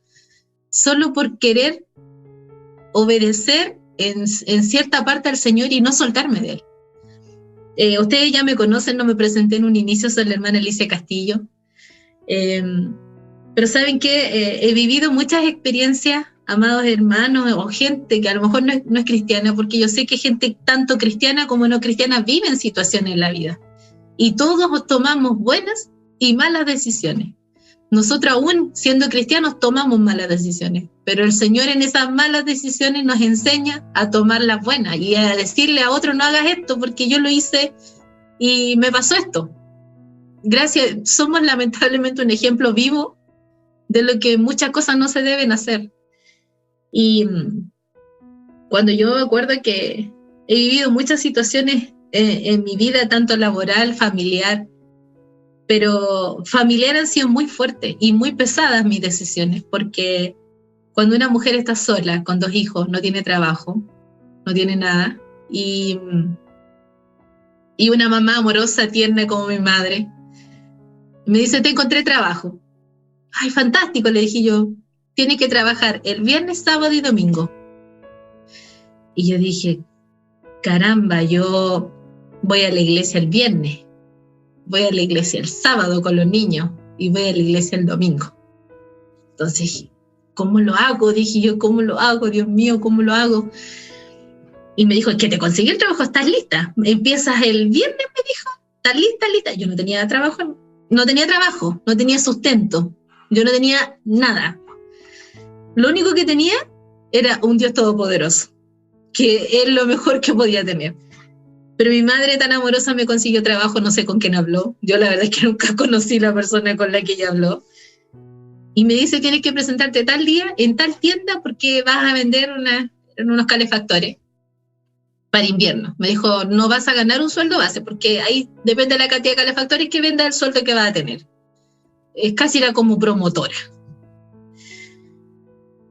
Solo por querer obedecer en cierta parte al Señor y no soltarme de Él. Ustedes ya me conocen, no me presenté en un inicio, soy la hermana Alicia Castillo. Pero Pero ¿saben qué? He vivido muchas experiencias, amados hermanos, o gente que a lo mejor no es cristiana, porque yo sé que gente tanto cristiana como no cristiana viven situaciones en la vida. Y todos tomamos buenas y malas decisiones. Nosotros aún siendo cristianos tomamos malas decisiones, pero el Señor en esas malas decisiones nos enseña a tomar las buenas y a decirle a otro, no hagas esto porque yo lo hice y me pasó esto. Gracias, somos lamentablemente un ejemplo vivo de lo que muchas cosas no se deben hacer. Y cuando yo me acuerdo que he vivido muchas situaciones en mi vida, tanto laboral, familiar, pero familiar han sido muy fuertes y muy pesadas mis decisiones, porque cuando una mujer está sola, con 2 hijos, no tiene trabajo, no tiene nada, y una mamá amorosa, tierna como mi madre, me dice, te encontré trabajo. Ay, fantástico, le dije yo, tienes que trabajar el viernes, sábado y domingo. Y yo dije, caramba, yo voy a la iglesia el viernes, voy a la iglesia el sábado con los niños y voy a la iglesia el domingo. Entonces, ¿cómo lo hago? Dije yo, ¿cómo lo hago? Dios mío, ¿cómo lo hago? Y me dijo, es que te conseguí el trabajo, ¿estás lista? Empiezas el viernes, me dijo, ¿estás lista? Lista. Yo no tenía trabajo, no tenía sustento, yo no tenía nada. Lo único que tenía era un Dios todopoderoso, que es lo mejor que podía tener. Pero mi madre tan amorosa me consiguió trabajo, no sé con quién habló. Yo la verdad es que nunca conocí la persona con la que ella habló. Y me dice, tienes que presentarte tal día en tal tienda porque vas a vender unos calefactores para invierno. Me dijo, no vas a ganar un sueldo base porque ahí depende de la cantidad de calefactores que venda el sueldo que vas a tener. Es casi era como promotora.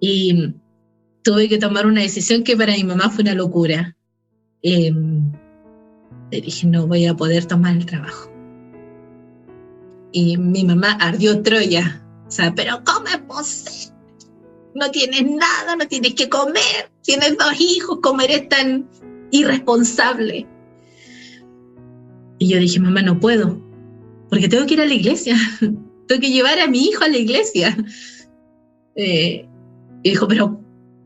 Y tuve que tomar una decisión que para mi mamá fue una locura. Le dije, no voy a poder tomar el trabajo. Y mi mamá ardió Troya. O sea, pero ¿cómo es posible? No tienes nada, no tienes que comer, tienes 2 hijos, ¿cómo eres tan irresponsable? Y yo dije, mamá, no puedo, porque tengo que ir a la iglesia, tengo que llevar a mi hijo a la iglesia. Y dijo,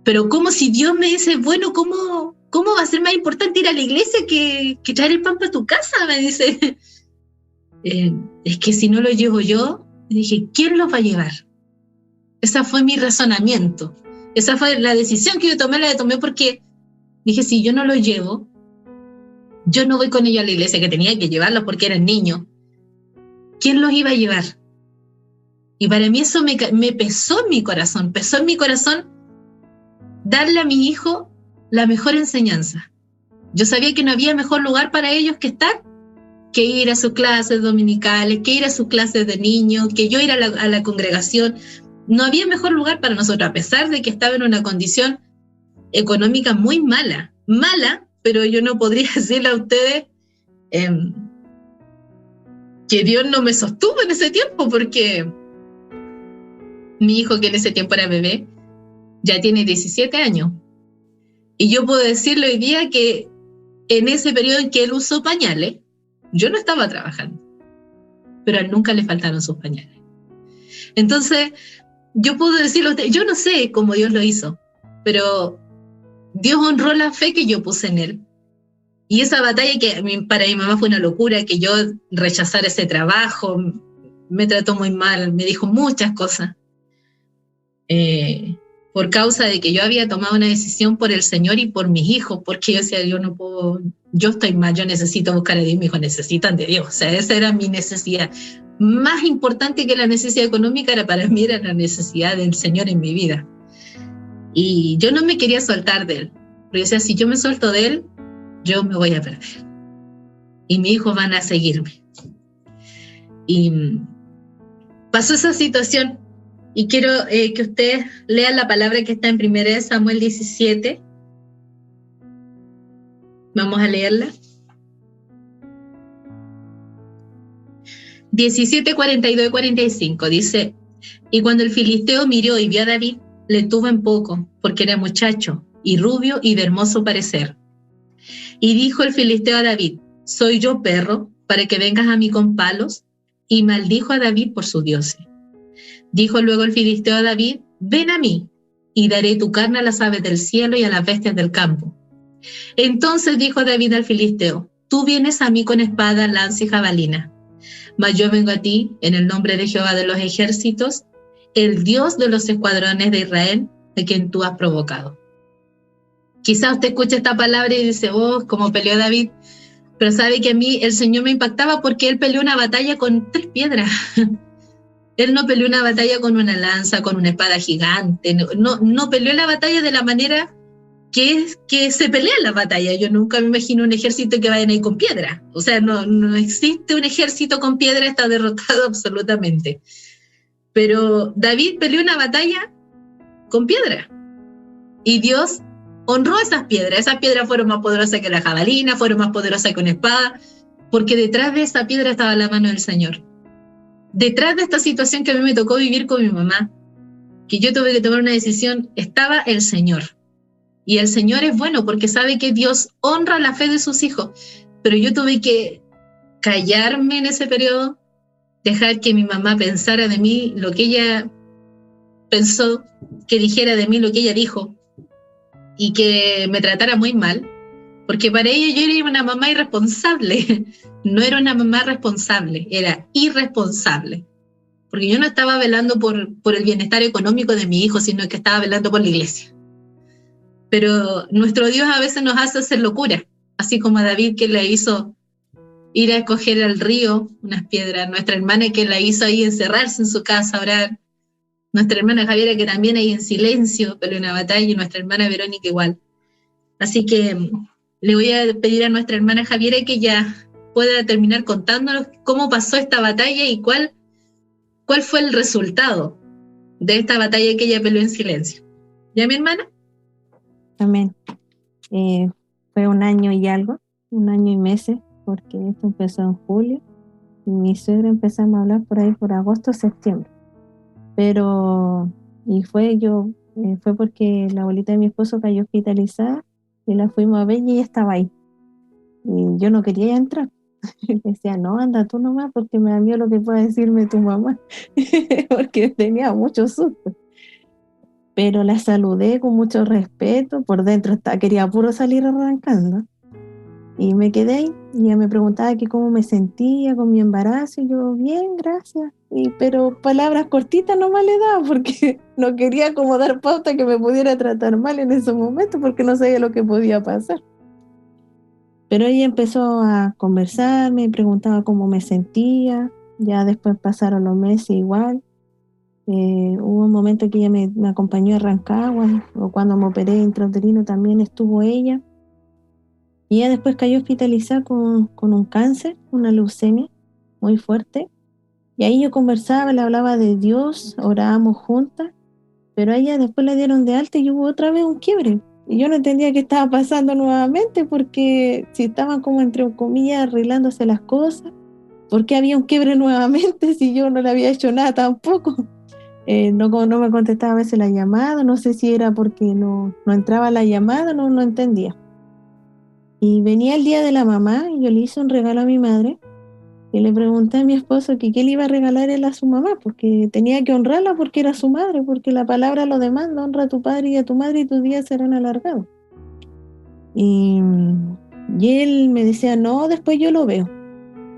pero ¿cómo si Dios me dice, bueno, ¿cómo va a ser más importante ir a la iglesia que traer el pan para tu casa? Me dice, es que si no lo llevo yo, dije, ¿quién los va a llevar? Ese fue mi razonamiento. Esa fue la decisión que yo tomé, la tomé porque dije, si yo no lo llevo, yo no voy con ellos a la iglesia, que tenía que llevarlos porque eran niños. ¿Quién los iba a llevar? Y para mí eso me pesó en mi corazón darle a mi hijo la mejor enseñanza. Yo sabía que no había mejor lugar para ellos que ir a sus clases dominicales, que ir a sus clases de niños, que yo ir a la congregación. No había mejor lugar para nosotros, a pesar de que estaba en una condición económica muy mala, pero yo no podría decirle a ustedes que Dios no me sostuvo en ese tiempo, porque mi hijo, que en ese tiempo era bebé, ya tiene 17 años. Y yo puedo decirle hoy día que en ese periodo en que él usó pañales, yo no estaba trabajando, pero a él nunca le faltaron sus pañales. Entonces, yo puedo decirle a usted, yo no sé cómo Dios lo hizo, pero Dios honró la fe que yo puse en él. Y esa batalla que para mi mamá fue una locura, que yo rechazara ese trabajo, me trató muy mal, me dijo muchas cosas. Por causa de que yo había tomado una decisión por el Señor y por mis hijos, porque yo decía, yo no puedo, yo estoy mal, yo necesito buscar a Dios, mis hijos necesitan de Dios. O sea, esa era mi necesidad. Más importante que la necesidad económica para mí era la necesidad del Señor en mi vida. Y yo no me quería soltar de él, porque yo decía, si yo me suelto de él, yo me voy a perder. Y mis hijos van a seguirme. Y pasó esa situación. Y quiero que ustedes lean la palabra que está en 1 Samuel 17. Vamos a leerla. 17, 42 y 45 dice, y cuando el filisteo miró y vio a David, le tuvo en poco, porque era muchacho, y rubio y de hermoso parecer. Y dijo el filisteo a David, ¿soy yo perro para que vengas a mí con palos? Y maldijo a David por sus dioses. Dijo luego el filisteo a David: ven a mí, y daré tu carne a las aves del cielo y a las bestias del campo. Entonces dijo David al filisteo: tú vienes a mí con espada, lanza y jabalina, mas yo vengo a ti en el nombre de Jehová de los ejércitos, el Dios de los escuadrones de Israel, de quien tú has provocado. Quizás usted escuche esta palabra y dice: oh, cómo peleó David. Pero sabe que a mí el Señor me impactaba porque él peleó una batalla con 3 piedras. Él no peleó una batalla con una lanza, con una espada gigante. No peleó la batalla de la manera que se pelea en la batalla. Yo nunca me imagino un ejército que vayan ahí con piedra. O sea, no existe un ejército con piedra, está derrotado absolutamente. Pero David peleó una batalla con piedra. Y Dios honró esas piedras. Esas piedras fueron más poderosas que la jabalina, fueron más poderosas que una espada, porque detrás de esa piedra estaba la mano del Señor. Detrás de esta situación que a mí me tocó vivir con mi mamá, que yo tuve que tomar una decisión, estaba el Señor. Y el Señor es bueno porque sabe que Dios honra la fe de sus hijos. Pero yo tuve que callarme en ese periodo, dejar que mi mamá pensara de mí lo que ella pensó, que dijera de mí lo que ella dijo, y que me tratara muy mal, porque para ella yo era una mamá irresponsable. No era una mamá responsable, era irresponsable, porque yo no estaba velando por el bienestar económico de mi hijo, sino que estaba velando por la iglesia. Pero nuestro Dios a veces nos hace hacer locura, así como a David, que le hizo ir a escoger al río unas piedras, nuestra hermana que la hizo ahí encerrarse en su casa a orar, nuestra hermana Javiera que también ahí en silencio peleó una batalla, y nuestra hermana Verónica igual. Así que le voy a pedir a nuestra hermana Javiera que ya pueda terminar contándonos cómo pasó esta batalla y cuál fue el resultado de esta batalla que ella peleó en silencio. ¿Ya, mi hermana? Amén. Fue 1 año y algo, 1 año y meses, porque esto empezó en julio y mi suegra empezamos a hablar por ahí por agosto, septiembre. Pero, fue porque la abuelita de mi esposo cayó hospitalizada y la fuimos a ver y ella estaba ahí. Y yo no quería entrar. Decía: no, anda tú nomás porque me da miedo lo que pueda decirme tu mamá, porque tenía mucho susto. Pero la saludé con mucho respeto, por dentro quería puro salir arrancando. Y me quedé ahí, y ella me preguntaba que cómo me sentía con mi embarazo, y yo: bien, gracias. Pero palabras cortitas nomás le daba, porque no quería como dar pauta que me pudiera tratar mal en ese momento, porque no sabía lo que podía pasar. Pero ella empezó a conversar, me preguntaba cómo me sentía, ya después pasaron los meses igual. Hubo un momento que ella me acompañó a Rancagua, o cuando me operé intrauterino también estuvo ella. Y ella después cayó hospitalizada con un cáncer, una leucemia muy fuerte. Y ahí yo conversaba, le hablaba de Dios, orábamos juntas, pero a ella después le dieron de alta y hubo otra vez un quiebre. Y yo no entendía qué estaba pasando nuevamente, porque si estaban como entre comillas arreglándose las cosas, ¿por qué había un quiebre nuevamente si yo no le había hecho nada tampoco? No me contestaba a veces la llamada, no sé si era porque no entraba la llamada, no entendía. Y venía el día de la mamá y yo le hice un regalo a mi madre y le pregunté a mi esposo que qué le iba a regalar él a su mamá, porque tenía que honrarla porque era su madre, porque la palabra lo demanda: honra a tu padre y a tu madre y tus días serán alargados. Y él me decía: no, después yo lo veo.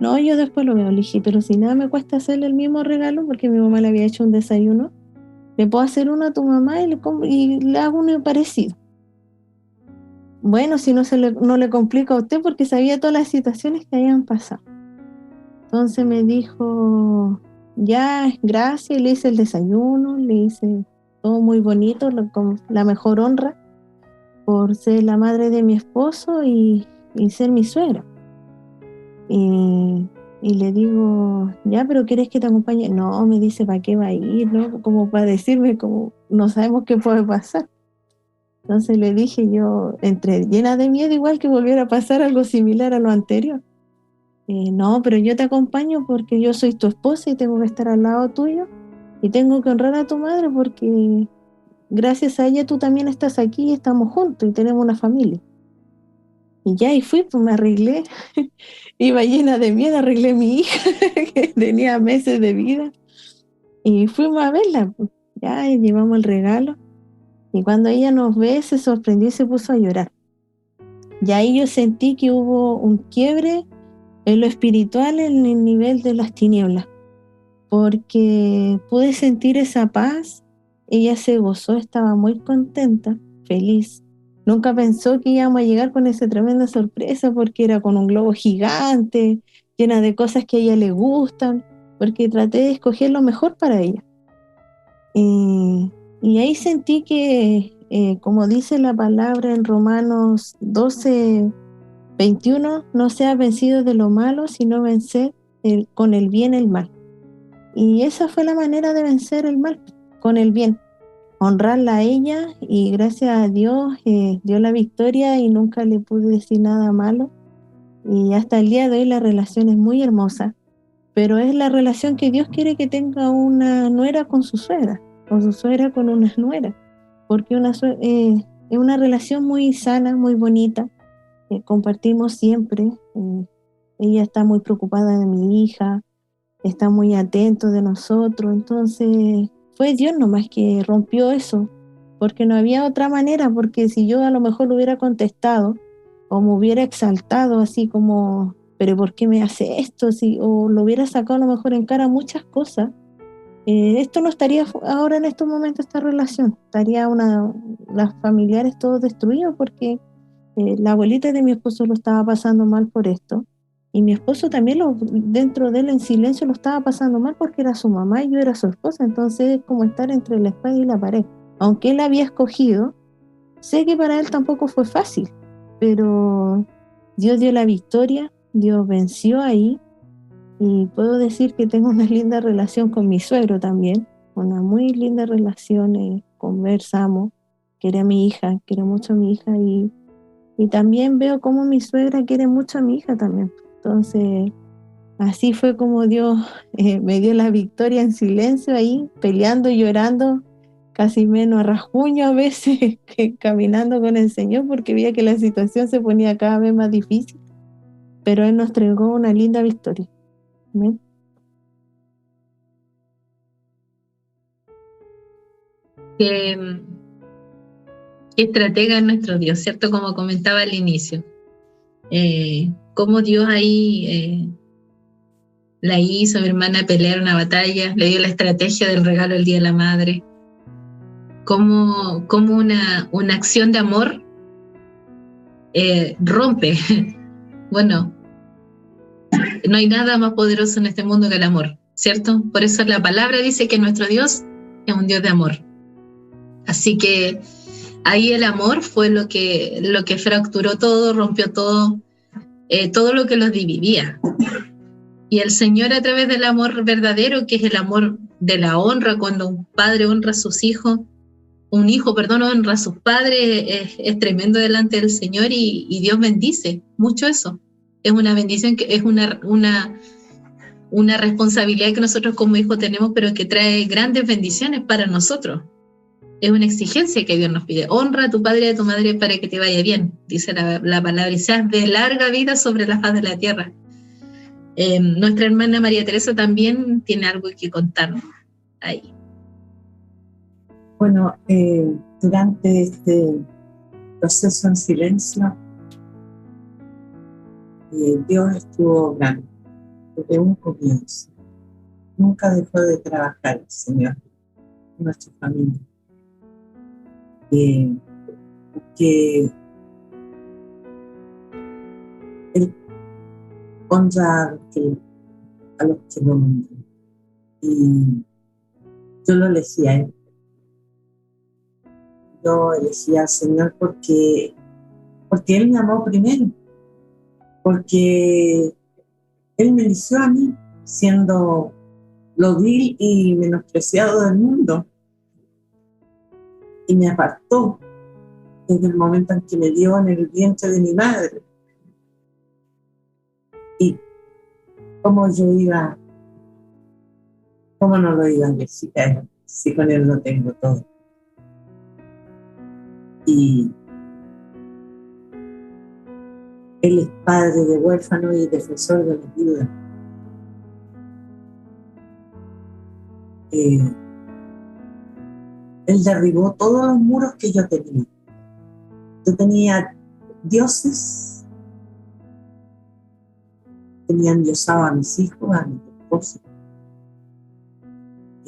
No, yo después lo veo. Le dije: pero si nada me cuesta hacerle el mismo regalo, porque mi mamá le había hecho un desayuno, le puedo hacer uno a tu mamá y le hago uno parecido. Bueno, si no le complica a usted, porque sabía todas las situaciones que habían pasado. Entonces me dijo: ya, gracias. Le hice el desayuno, le hice todo muy bonito, con la mejor honra, por ser la madre de mi esposo y ser mi suegra. Y le digo: ya, pero ¿quieres que te acompañe? No, me dice: ¿para qué va a ir? ¿No? Como para decirme, como no sabemos qué puede pasar. Entonces le dije yo, entre llena de miedo, igual, que volviera a pasar algo similar a lo anterior. No, pero yo te acompaño porque yo soy tu esposa y tengo que estar al lado tuyo y tengo que honrar a tu madre porque gracias a ella tú también estás aquí y estamos juntos y tenemos una familia. Y ya, y fui, pues me arreglé, iba llena de miedo, arreglé a mi hija que tenía meses de vida Y fuimos a verla, pues, ya, y llevamos el regalo. Y cuando ella nos ve, se sorprendió y se puso a llorar. Y ahí yo sentí que hubo un quiebre en lo espiritual, en el nivel de las tinieblas, porque pude sentir esa paz. Ella se gozó, estaba muy contenta, feliz. Nunca pensó que íbamos a llegar con esa tremenda sorpresa, porque era con un globo gigante, llena de cosas que a ella le gustan, porque traté de escoger lo mejor para ella. Y ahí sentí que, como dice la palabra en Romanos 12:21, no seas vencido de lo malo, sino vencer con el bien el mal. Y esa fue la manera de vencer el mal, con el bien. Honrarla a ella, y gracias a Dios dio la victoria y nunca le pude decir nada malo. Y hasta el día de hoy la relación es muy hermosa, pero es la relación que Dios quiere que tenga una nuera con su suegra, o su suegra con una nuera, porque es una relación muy sana, muy bonita. Compartimos siempre. Ella está muy preocupada de mi hija, está muy atento de nosotros. Entonces fue Dios nomás que rompió eso, porque no había otra manera, porque si yo a lo mejor lo hubiera contestado o me hubiera exaltado así como, pero ¿por qué me hace esto? O lo hubiera sacado a lo mejor en cara muchas cosas, esto no estaría ahora en estos momentos, esta relación, estaría las familiares todos destruidos, porque la abuelita de mi esposo lo estaba pasando mal por esto, y mi esposo también dentro de él en silencio lo estaba pasando mal, porque era su mamá y yo era su esposa. Entonces es como estar entre la espada y la pared. Aunque él había escogido, sé que para él tampoco fue fácil, pero Dios dio la victoria, Dios venció ahí. Y puedo decir que tengo una linda relación con mi suegro también, una muy linda relación. Conversamos, quiere a mi hija, quiere mucho a mi hija, y también veo cómo mi suegra quiere mucho a mi hija también. Entonces, así fue como Dios me dio la victoria en silencio ahí, peleando y llorando, casi menos a rasguño a veces, que caminando con el Señor, porque veía que la situación se ponía cada vez más difícil, pero Él nos entregó una linda victoria. Amén. Qué estratega es nuestro Dios, ¿cierto? Como comentaba al inicio. Cómo Dios ahí la hizo, mi hermana, pelear una batalla, le dio la estrategia del regalo el Día de la Madre. Cómo una acción de amor rompe. Bueno, no hay nada más poderoso en este mundo que el amor, ¿cierto? Por eso la palabra dice que nuestro Dios es un Dios de amor. Así que ahí el amor fue lo que fracturó todo, rompió todo, todo lo que los dividía. Y el Señor, a través del amor verdadero, que es el amor de la honra, cuando un padre honra a sus hijos, un hijo, perdón, honra a sus padres, es tremendo delante del Señor, y Dios bendice mucho eso. Es una bendición, que es una responsabilidad que nosotros como hijos tenemos, pero que trae grandes bendiciones para nosotros. Es una exigencia que Dios nos pide. Honra a tu padre y a tu madre para que te vaya bien, dice la palabra, y seas de larga vida sobre la faz de la tierra. Nuestra hermana María Teresa también tiene algo que contarnos ahí. Bueno, durante este proceso en silencio, Dios estuvo obrando desde un comienzo. Nunca dejó de trabajar el Señor en nuestra familia. Porque Él honra a los que lo honran. Y yo lo elegí a Él. Yo elegí al Señor porque Él me amó primero. Porque Él me eligió a mí, siendo lo vil y menospreciado del mundo. Y me apartó desde el momento en que me dio en el vientre de mi madre. Y cómo no lo iba a elegir a Él, si con Él lo tengo todo. Y Él es padre de huérfanos y defensor de las viudas. Él derribó todos los muros que yo tenía. Yo tenía dioses, tenía endiosado a mis hijos, a mi esposo.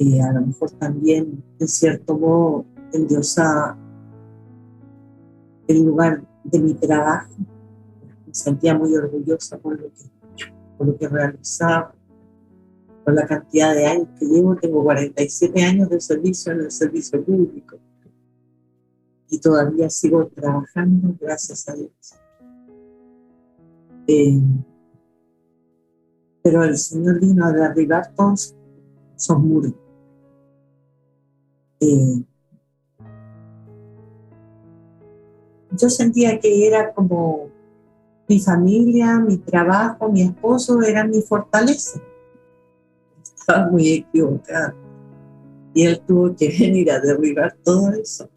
A lo mejor también, en cierto modo, endiosaba el lugar de mi trabajo. Me sentía muy orgullosa por lo que realizaba, por la cantidad de años que llevo. Tengo 47 años de servicio en el servicio público y todavía sigo trabajando, gracias a Dios. Pero el Señor vino a derribar todos esos muros. Yo sentía que era como mi familia, mi trabajo, mi esposo, eran mi fortaleza. Estaba muy equivocada. Y Él tuvo que venir a derribar todo eso.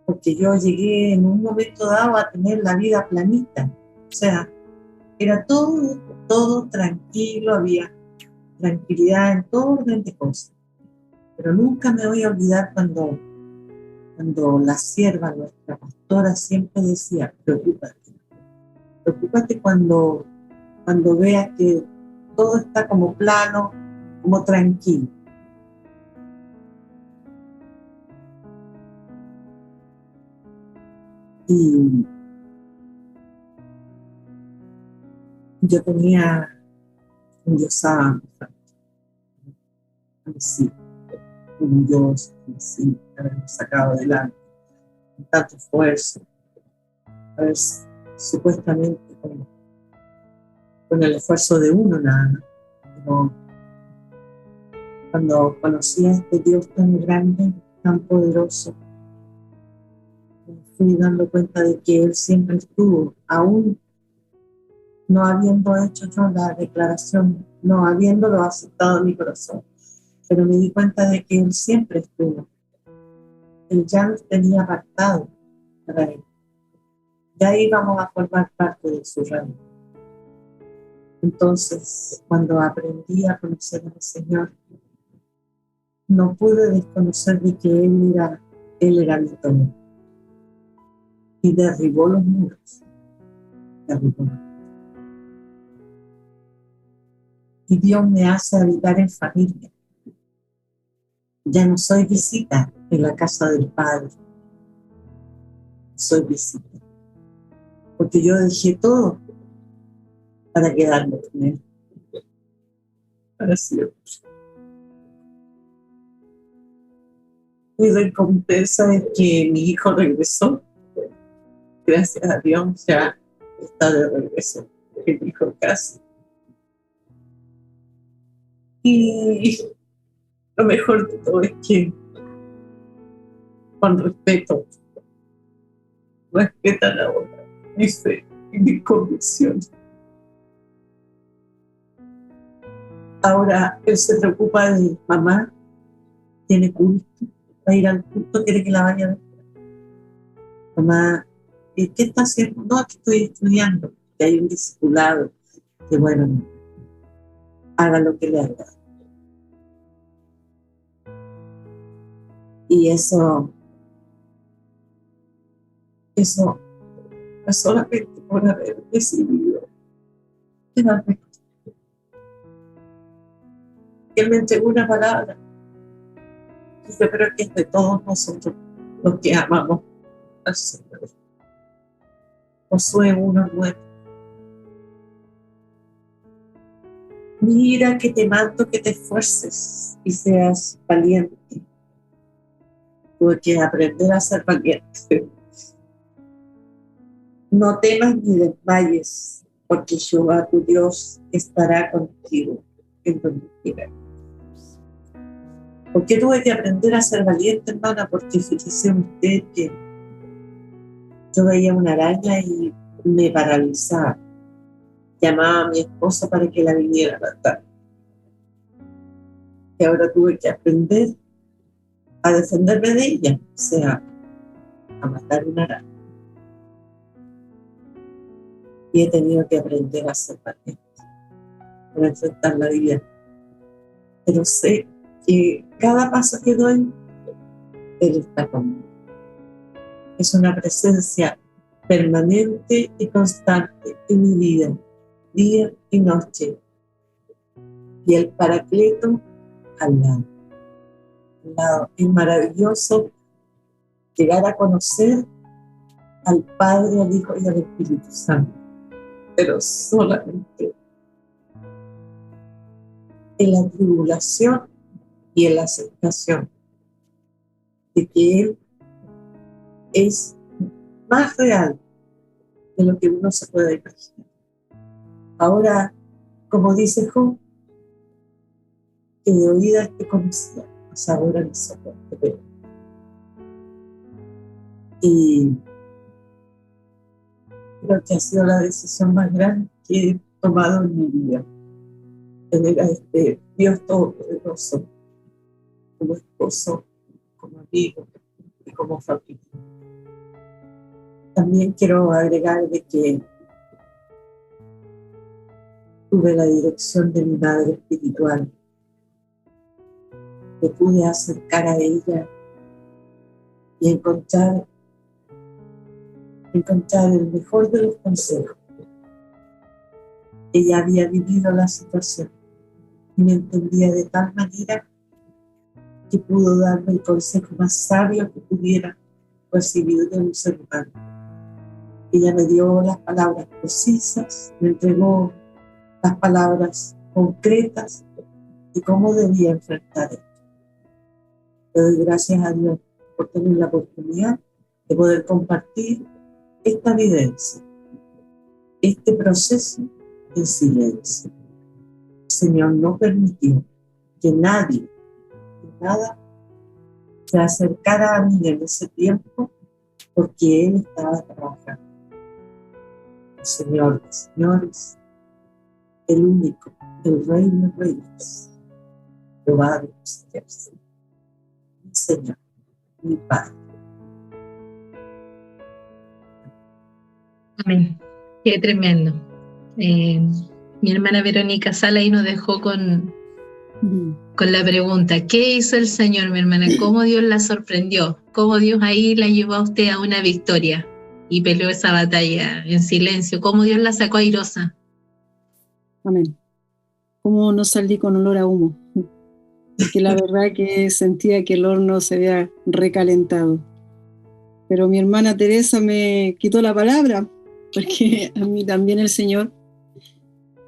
Porque yo llegué en un momento dado a tener la vida planita. O sea, era todo tranquilo, había tranquilidad en todo orden de cosas. Pero nunca me voy a olvidar cuando la sierva, nuestra pastora, siempre decía, preocúpate cuando veas que todo está como plano, como tranquilo. Y yo tenía endiosada a mis hijos, orgullosa, sí, haberme sacado adelante con tanto esfuerzo, haber supuestamente con el esfuerzo de uno nada más. Pero cuando conocí a este Dios tan grande, tan poderoso, me fui dando cuenta de que Él siempre estuvo, aún no habiendo hecho yo la declaración, no habiéndolo aceptado en mi corazón, pero me di cuenta de que Él siempre estuvo. Él ya nos tenía apartado para Él. Ya íbamos a formar parte de su reino. Entonces, cuando aprendí a conocer al Señor, no pude desconocer de que Él era mi todo. Y derribó los muros. Y Dios me hace habitar en familia. Ya no soy visita en la casa del Padre. Soy visita. Porque yo dejé todo para quedarme con Él. Para siempre. Mi recompensa es que mi hijo regresó. Gracias a Dios ya está de regreso. El hijo casi. Y lo mejor de todo es que, con respeto, respetan ahora mi fe y mis convicciones. Ahora él se preocupa de mamá, tiene culto, va a ir al culto, quiere que la vaya a ver. Mamá, ¿qué está haciendo? No, aquí estoy estudiando, que hay un discipulado, que bueno, haga lo que le haga. Y eso es solamente por haber decidido quedarme. Él me entregó una palabra. Y yo creo que es de todos nosotros los que amamos al Señor. Josué 1:9. Mira que te mando que te esfuerces y seas valiente. Tuve que aprender a ser valiente. No temas ni desmayes, porque Jehová tu Dios estará contigo en donde quieras. ¿Por qué tuve que aprender a ser valiente, hermana? Porque fíjese usted que yo veía una araña y me paralizaba. Llamaba a mi esposa para que la viniera a matar. Y ahora tuve que aprender a defenderme de ella, o sea, a matar una araña. Y he tenido que aprender a ser valiente para enfrentar la vida. Pero sé que cada paso que doy, Él está conmigo. Es una presencia permanente y constante en mi vida, día y noche. Y el Paracleto al lado. Al lado. Es maravilloso llegar a conocer al Padre, al Hijo y al Espíritu Santo, pero solamente en la tribulación y en la aceptación de que Él es más real de lo que uno se puede imaginar. Ahora, como dice Job, que de oídas te conocía, pues ahora mis ojos te ven. Y creo que ha sido la decisión más grande que he tomado en mi vida, tener a este Dios Todopoderoso como esposo, como amigo y como familia. También quiero agregar de que tuve la dirección de mi madre espiritual. Me pude acercar a ella y encontrar el mejor de los consejos. Ella había vivido la situación y me entendía de tal manera que pudo darme el consejo más sabio que pudiera recibir de un ser humano. Ella me dio las palabras precisas, me entregó las palabras concretas y cómo debía enfrentar esto. Le doy gracias a Dios por tener la oportunidad de poder compartir esta vivencia, este proceso en silencio. El Señor no permitió que nadie, que nada, se acercara a mí en ese tiempo porque Él estaba trabajando. El Señor de señores, el único, el Rey de reyes, Jehová de los ejércitos, mi Señor, mi Padre. Amén. Qué tremendo. Mi hermana Verónica Sala ahí nos dejó con la pregunta, ¿qué hizo el Señor, mi hermana? ¿Cómo Dios la sorprendió? ¿Cómo Dios ahí la llevó a usted a una victoria y peleó esa batalla en silencio? ¿Cómo Dios la sacó airosa? Amén. ¿Cómo no salí con olor a humo? Porque la verdad que sentía que el horno se había recalentado. Pero mi hermana Teresa me quitó la palabra, porque a mí también el Señor,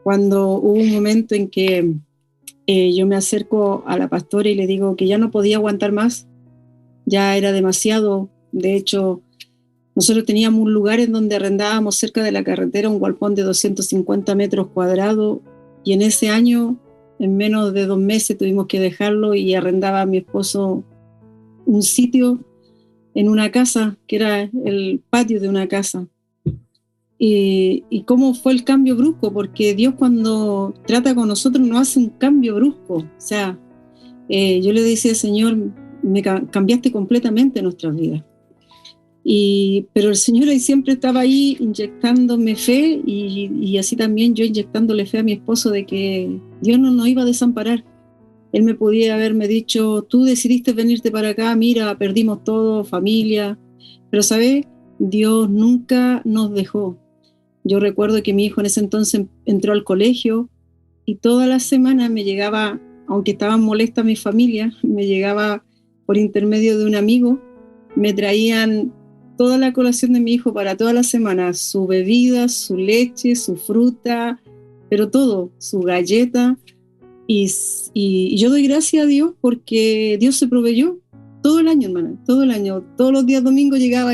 cuando hubo un momento en que yo me acerco a la pastora y le digo que ya no podía aguantar más, ya era demasiado. De hecho, nosotros teníamos un lugar en donde arrendábamos cerca de la carretera un galpón de 250 metros cuadrados, y en ese año, en menos de 2 meses, tuvimos que dejarlo y arrendaba a mi esposo un sitio en una casa, que era el patio de una casa. Y cómo fue el cambio brusco, porque Dios cuando trata con nosotros no hace un cambio brusco. O sea, yo le decía, Señor, me cambiaste completamente nuestras vidas. Pero el Señor ahí siempre estaba ahí inyectándome fe, y así también yo inyectándole fe a mi esposo de que Dios no nos iba a desamparar. Él me podía haberme dicho, tú decidiste venirte para acá, mira, perdimos todo, familia. Pero, ¿sabes? Dios nunca nos dejó. Yo recuerdo que mi hijo en ese entonces entró al colegio y todas las semanas me llegaba, aunque estaban molestas mi familia, me llegaba por intermedio de un amigo, me traían toda la colación de mi hijo para toda la semana, su bebida, su leche, su fruta, pero todo, su galleta. Y yo doy gracias a Dios porque Dios se proveyó todo el año, hermana, todo el año. Todos los días domingos llegaba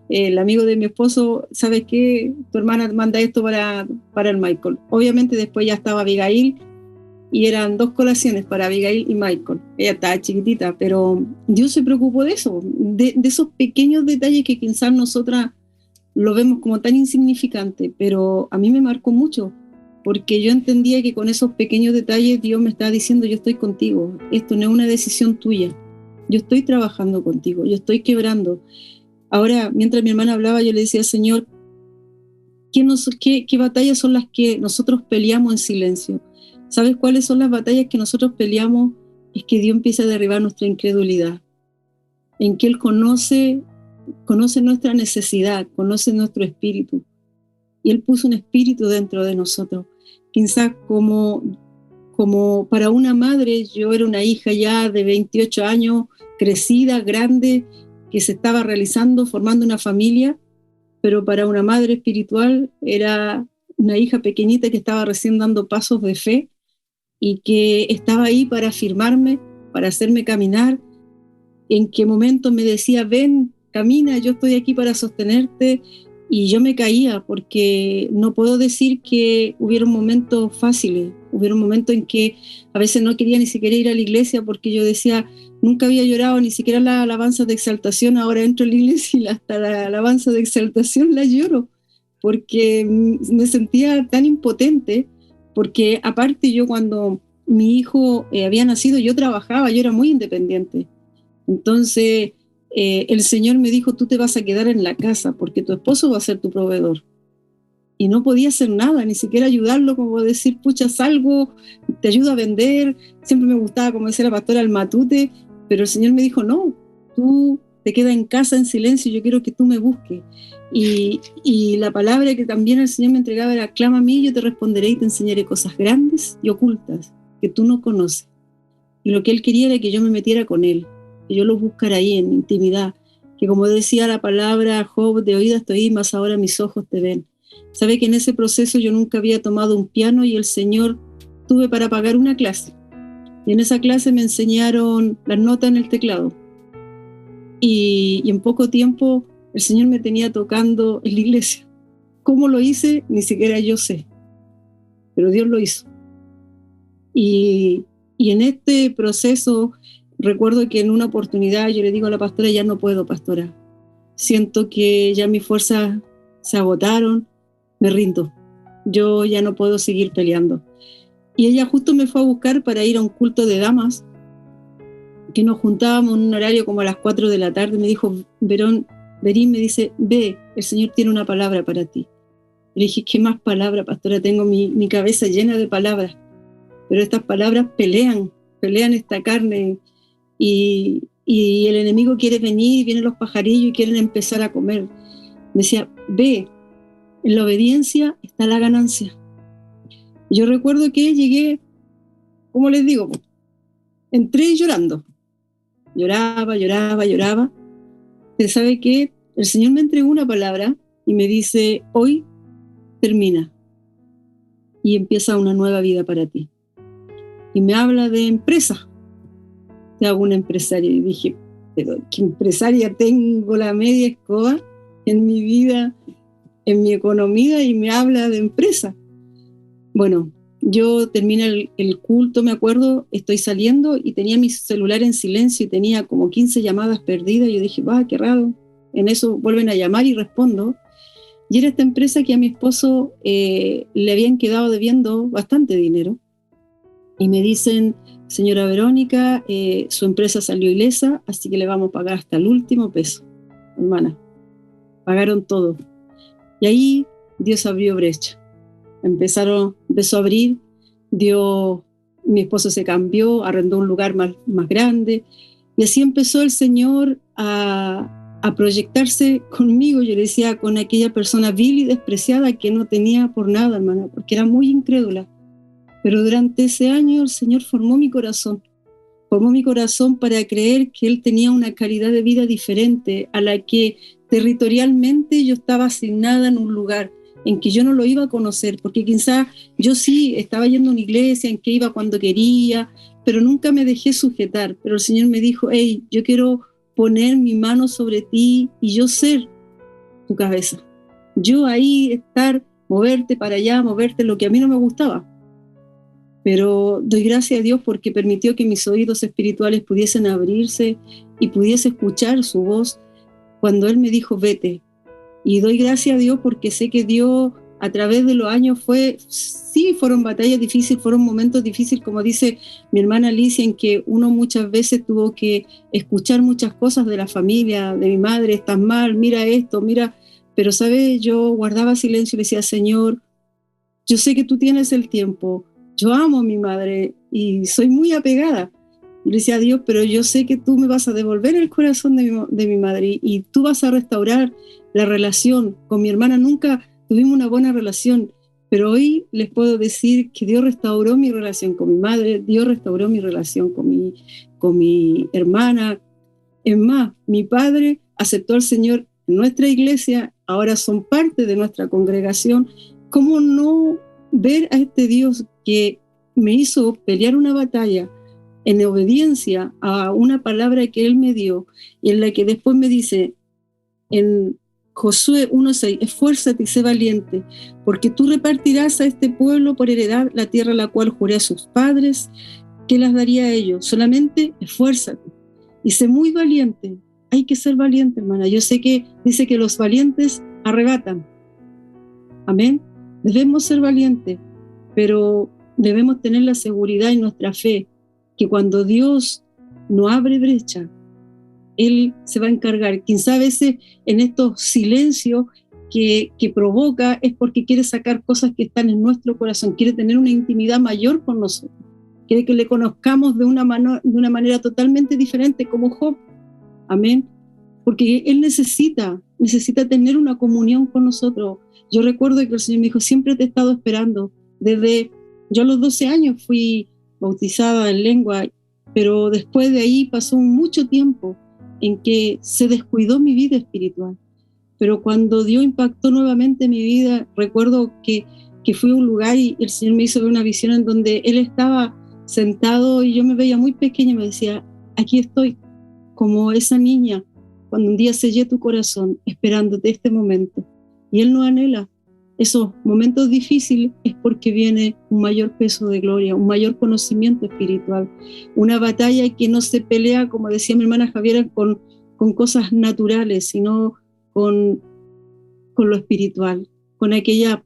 el amigo de mi esposo, ¿sabes qué? Tu hermana manda esto para el Michael. Obviamente después ya estaba Abigail y eran 2 colaciones para Abigail y Michael. Ella estaba chiquitita, pero Dios se preocupó de eso, de esos pequeños detalles que quizás nosotras lo vemos como tan insignificante, pero a mí me marcó mucho, porque yo entendía que con esos pequeños detalles Dios me estaba diciendo, yo estoy contigo, esto no es una decisión tuya, yo estoy trabajando contigo, yo estoy quebrando. Ahora, mientras mi hermana hablaba, yo le decía, Señor, ¿qué batallas son las que nosotros peleamos en silencio? ¿Sabes cuáles son las batallas que nosotros peleamos? Es que Dios empieza a derribar nuestra incredulidad, en que Él conoce nuestra necesidad, conoce nuestro espíritu, y Él puso un espíritu dentro de nosotros. Quizás como para una madre, yo era una hija ya de 28 años, crecida, grande, que se estaba realizando, formando una familia, pero para una madre espiritual era una hija pequeñita que estaba recién dando pasos de fe y que estaba ahí para afirmarme, para hacerme caminar. En qué momento me decía, ven, camina, yo estoy aquí para sostenerte, y yo me caía, porque no puedo decir que hubieron momentos fáciles, hubieron momentos en que a veces no quería ni siquiera ir a la iglesia, porque yo decía, nunca había llorado ni siquiera la alabanza de exaltación, ahora entro a la iglesia y hasta la alabanza de exaltación la lloro, porque me sentía tan impotente, porque aparte yo cuando mi hijo había nacido, yo trabajaba, yo era muy independiente. Entonces el Señor me dijo, tú te vas a quedar en la casa porque tu esposo va a ser tu proveedor. Y no podía hacer nada, ni siquiera ayudarlo, como decir, pucha, salgo, te ayudo a vender. Siempre me gustaba, como decía la pastora, el matute, pero el Señor me dijo, no, tú te quedas en casa en silencio, yo quiero que tú me busques. Y la palabra que también el Señor me entregaba era, clama a mí, yo te responderé y te enseñaré cosas grandes y ocultas que tú no conoces. Y lo que Él quería era que yo me metiera con Él, que yo lo buscara ahí en intimidad, que como decía la palabra Job, de oídas te oí, mas ahora mis ojos te ven. Sabe que en ese proceso yo nunca había tomado un piano y el Señor tuve para pagar una clase. Y en esa clase me enseñaron las notas en el teclado. Y en poco tiempo el Señor me tenía tocando en la iglesia. ¿Cómo lo hice? Ni siquiera yo sé. Pero Dios lo hizo. Y en este proceso recuerdo que en una oportunidad yo le digo a la pastora, ya no puedo, pastora. Siento que ya mis fuerzas se agotaron, me rindo. Yo ya no puedo seguir peleando. Y ella justo me fue a buscar para ir a un culto de damas, que nos juntábamos en un horario como a las 4 de la tarde. Me dijo, Verín, me dice, ve, el Señor tiene una palabra para ti. Le dije, ¿qué más palabra, pastora? Tengo mi cabeza llena de palabras, pero estas palabras pelean esta carne, y el enemigo quiere venir, vienen los pajarillos y quieren empezar a comer. Me decía, ve, en la obediencia está la ganancia. Yo recuerdo que llegué, ¿cómo les digo? Entré llorando. Lloraba. Pero ¿sabe qué? El Señor me entregó una palabra y me dice, hoy termina y empieza una nueva vida para ti. Y me habla de empresa. Te hago una empresaria. Y dije, pero ¿qué empresaria? Tengo la media escoba en mi vida, en mi economía, y me habla de empresa. Bueno, yo termino el culto, me acuerdo, estoy saliendo y tenía mi celular en silencio y tenía como 15 llamadas perdidas. Yo dije, qué raro. En eso vuelven a llamar y respondo. Y era esta empresa que a mi esposo le habían quedado debiendo bastante dinero. Y me dicen, señora Verónica, su empresa salió ilesa, así que le vamos a pagar hasta el último peso. Hermana, pagaron todo. Y ahí Dios abrió brecha. Empezó a abrir, mi esposo se cambió, arrendó un lugar más grande, y así empezó el Señor a proyectarse conmigo. Yo le decía, con aquella persona vil y despreciada que no tenía por nada, hermana, porque era muy incrédula. Pero durante ese año el Señor formó mi corazón para creer que Él tenía una calidad de vida diferente a la que territorialmente yo estaba asignada en un lugar en que yo no lo iba a conocer, porque quizás yo sí estaba yendo a una iglesia en que iba cuando quería, pero nunca me dejé sujetar. Pero el Señor me dijo, hey, yo quiero poner mi mano sobre ti y yo ser tu cabeza. Yo ahí estar, moverte para allá, moverte lo que a mí no me gustaba. Pero doy gracias a Dios porque permitió que mis oídos espirituales pudiesen abrirse y pudiese escuchar su voz cuando Él me dijo, vete. Y doy gracias a Dios porque sé que Dios a través de los años fueron batallas difíciles, fueron momentos difíciles, como dice mi hermana Alicia, en que uno muchas veces tuvo que escuchar muchas cosas de la familia, de mi madre, estás mal, mira esto, mira. Pero, ¿sabes? Yo guardaba silencio y le decía, Señor, yo sé que tú tienes el tiempo. yo amo a mi madre y soy muy apegada. Y le decía a Dios, pero yo sé que tú me vas a devolver el corazón de mi madre y tú vas a restaurar la relación. Con mi hermana nunca tuvimos una buena relación, pero hoy les puedo decir que Dios restauró mi relación con mi madre, Dios restauró mi relación con mi hermana. Es más, mi padre aceptó al Señor en nuestra iglesia, ahora son parte de nuestra congregación. ¿Cómo no ver a este Dios que me hizo pelear una batalla en obediencia a una palabra que Él me dio y en la que después me dice en Josué 1:6, esfuérzate y sé valiente, porque tú repartirás a este pueblo por heredad la tierra a la cual juré a sus padres que las daría a ellos? Solamente esfuérzate y sé muy valiente. Hay que ser valiente, hermana. Yo sé que dice que los valientes arrebatan. Amén. Debemos ser valientes, pero debemos tener la seguridad en nuestra fe que cuando Dios no abre brecha, Él se va a encargar. Quizá a veces en estos silencios que provoca es porque quiere sacar cosas que están en nuestro corazón, quiere tener una intimidad mayor con nosotros, quiere que le conozcamos de una manera totalmente diferente como Job. Amén. Porque Él necesita tener una comunión con nosotros. Yo recuerdo que el Señor me dijo, siempre te he estado esperando. Yo a los 12 años fui bautizada en lengua, pero después de ahí pasó mucho tiempo en que se descuidó mi vida espiritual. Pero cuando Dios impactó nuevamente mi vida, recuerdo que fui a un lugar y el Señor me hizo ver una visión en donde Él estaba sentado y yo me veía muy pequeña y me decía, aquí estoy, como esa niña, cuando un día sellé tu corazón, esperándote este momento. Y Él no anhela esos momentos difíciles, es porque viene un mayor peso de gloria, un mayor conocimiento espiritual, una batalla que no se pelea, como decía mi hermana Javiera, con cosas naturales, sino con lo espiritual, con aquella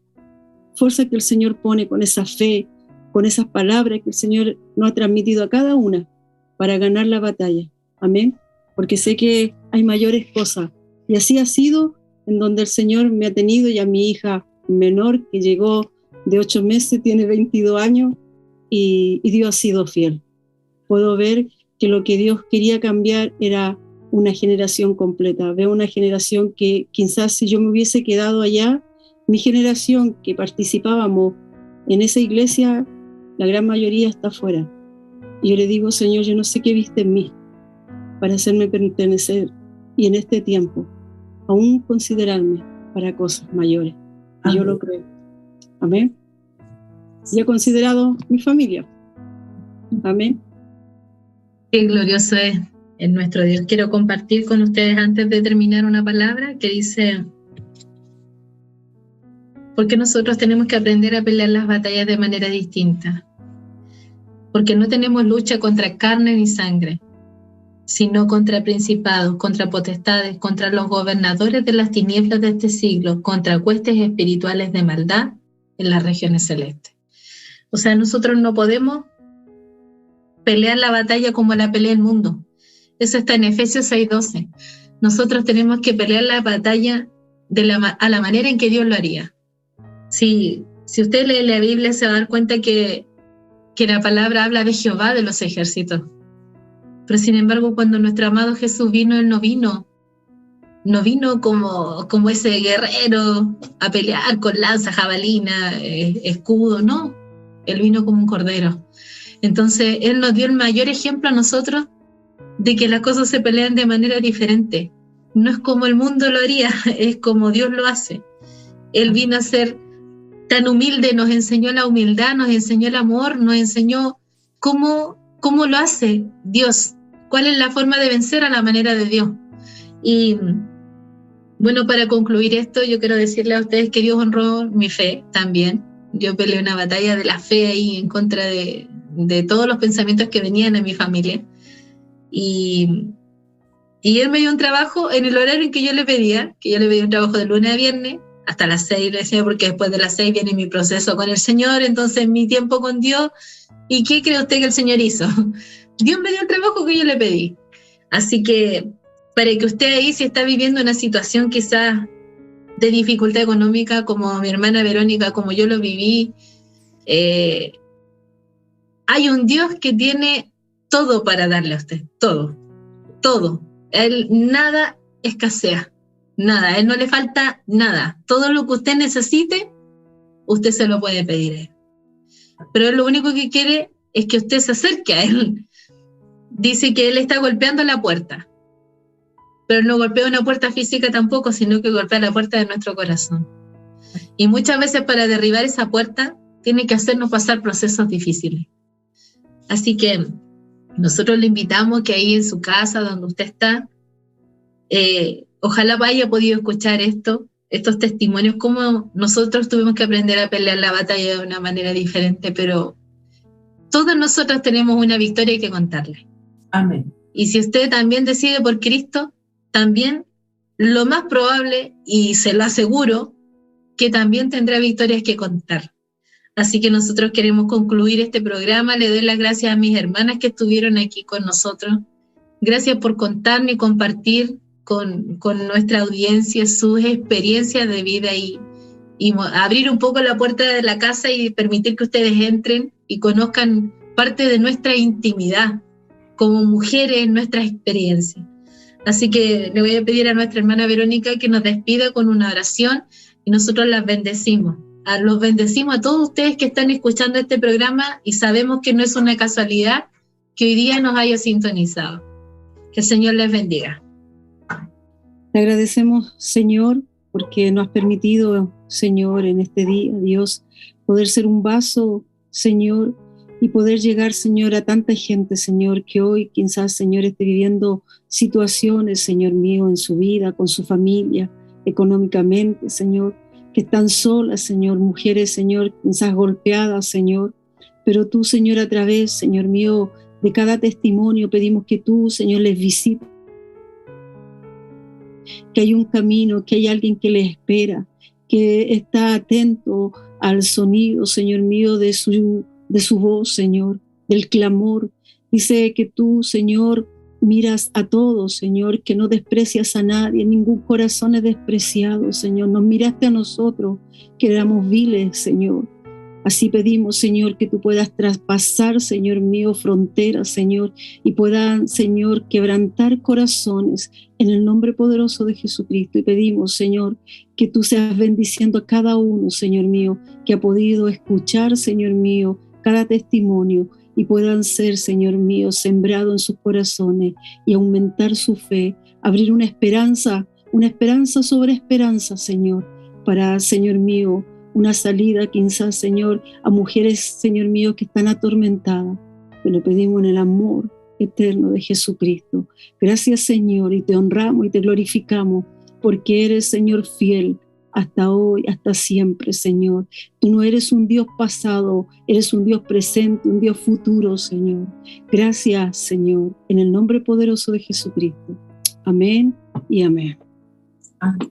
fuerza que el Señor pone, con esa fe, con esas palabras que el Señor nos ha transmitido a cada una para ganar la batalla. Amén. Porque sé que hay mayores cosas. Y así ha sido en donde el Señor me ha tenido, y a mi hija menor, que llegó de 8 meses, tiene 22 años, y Dios ha sido fiel. Puedo ver que lo que Dios quería cambiar era una generación completa. Veo una generación que quizás si yo me hubiese quedado allá, mi generación que participábamos en esa iglesia, la gran mayoría está afuera. Y yo le digo, Señor, yo no sé qué viste en mí para hacerme pertenecer y en este tiempo aún considerarme para cosas mayores. Y yo lo creo. Amén. Y he considerado mi familia. Amén. Qué glorioso es nuestro Dios. Quiero compartir con ustedes antes de terminar una palabra que dice, porque nosotros tenemos que aprender a pelear las batallas de manera distinta. Porque no tenemos lucha contra carne ni sangre, sino contra principados, contra potestades, contra los gobernadores de las tinieblas de este siglo, contra huestes espirituales de maldad en las regiones celestes. O sea, nosotros no podemos pelear la batalla como la pelea el mundo. Eso está en Efesios 6:12. Nosotros tenemos que pelear la batalla a la manera en que Dios lo haría. Si usted lee la Biblia se va a dar cuenta que la palabra habla de Jehová de los ejércitos. Pero sin embargo, cuando nuestro amado Jesús vino, Él no vino como ese guerrero a pelear con lanza, jabalina, escudo, no. Él vino como un cordero. Entonces, Él nos dio el mayor ejemplo a nosotros de que las cosas se pelean de manera diferente. No es como el mundo lo haría, es como Dios lo hace. Él vino a ser tan humilde, nos enseñó la humildad, nos enseñó el amor, nos enseñó cómo lo hace Dios, cuál es la forma de vencer a la manera de Dios. Y bueno, para concluir esto, yo quiero decirle a ustedes que Dios honró mi fe también. Yo peleé una batalla de la fe ahí en contra de todos los pensamientos que venían a mi familia. Y Él me dio un trabajo en el horario en que yo le pedía, un trabajo de lunes a viernes, hasta las 6, le decía, porque después de las 6 viene mi proceso con el Señor, entonces mi tiempo con Dios. ¿Y qué cree usted que el Señor hizo? Dios me dio el trabajo que yo le pedí. Así que para que usted ahí, si está viviendo una situación quizás de dificultad económica, como mi hermana Verónica, como yo lo viví, hay un Dios que tiene todo para darle a usted, todo, todo. Él nada escasea, nada, a Él no le falta nada. Todo lo que usted necesite, usted se lo puede pedir a Él. Pero Él lo único que quiere es que usted se acerque a Él. Dice que Él está golpeando la puerta, pero no golpea una puerta física tampoco, sino que golpea la puerta de nuestro corazón. Y muchas veces para derribar esa puerta, tiene que hacernos pasar procesos difíciles. Así que nosotros le invitamos que ahí en su casa, donde usted está, ojalá haya podido escuchar estos testimonios, como nosotros tuvimos que aprender a pelear la batalla de una manera diferente, pero todos nosotros tenemos una victoria que contarle. Amén. Y si usted también decide por Cristo, también lo más probable, y se lo aseguro, que también tendrá victorias que contar. Así que nosotros queremos concluir este programa. Le doy las gracias a mis hermanas que estuvieron aquí con nosotros. Gracias por contarme y compartir con nuestra audiencia sus experiencias de vida y abrir un poco la puerta de la casa y permitir que ustedes entren y conozcan parte de nuestra intimidad como mujeres, nuestras experiencias. Así que le voy a pedir a nuestra hermana Verónica que nos despida con una oración y nosotros las bendecimos. Los bendecimos a todos ustedes que están escuchando este programa y sabemos que no es una casualidad que hoy día nos haya sintonizado. Que el Señor les bendiga. Te agradecemos, Señor, porque nos has permitido, Señor, en este día, Dios, poder ser un vaso, Señor, y poder llegar, Señor, a tanta gente, Señor, que hoy quizás, Señor, esté viviendo situaciones, Señor mío, en su vida, con su familia, económicamente, Señor, que están solas, Señor, mujeres, Señor, quizás golpeadas, Señor, pero tú, Señor, a través, Señor mío, de cada testimonio pedimos que tú, Señor, les visites, que hay un camino, que hay alguien que les espera, que está atento al sonido, Señor mío, de su voz, Señor, del clamor. Dice que tú, Señor, miras a todos, Señor, que no desprecias a nadie, ningún corazón es despreciado, Señor. Nos miraste a nosotros, que éramos viles, Señor. Así pedimos, Señor, que tú puedas traspasar, Señor mío, fronteras, Señor, y puedan, Señor, quebrantar corazones en el nombre poderoso de Jesucristo. Y pedimos, Señor, que tú seas bendiciendo a cada uno, Señor mío, que ha podido escuchar, Señor mío, cada testimonio y puedan ser, Señor mío, sembrado en sus corazones y aumentar su fe, abrir una esperanza sobre esperanza, Señor, para, Señor mío, una salida quizás, Señor, a mujeres, Señor mío, que están atormentadas. Te lo pedimos en el amor eterno de Jesucristo. Gracias, Señor, y te honramos y te glorificamos porque eres, Señor, fiel hasta hoy, hasta siempre, Señor. Tú no eres un Dios pasado, eres un Dios presente, un Dios futuro, Señor. Gracias, Señor, en el nombre poderoso de Jesucristo. Amén y amén. Amén.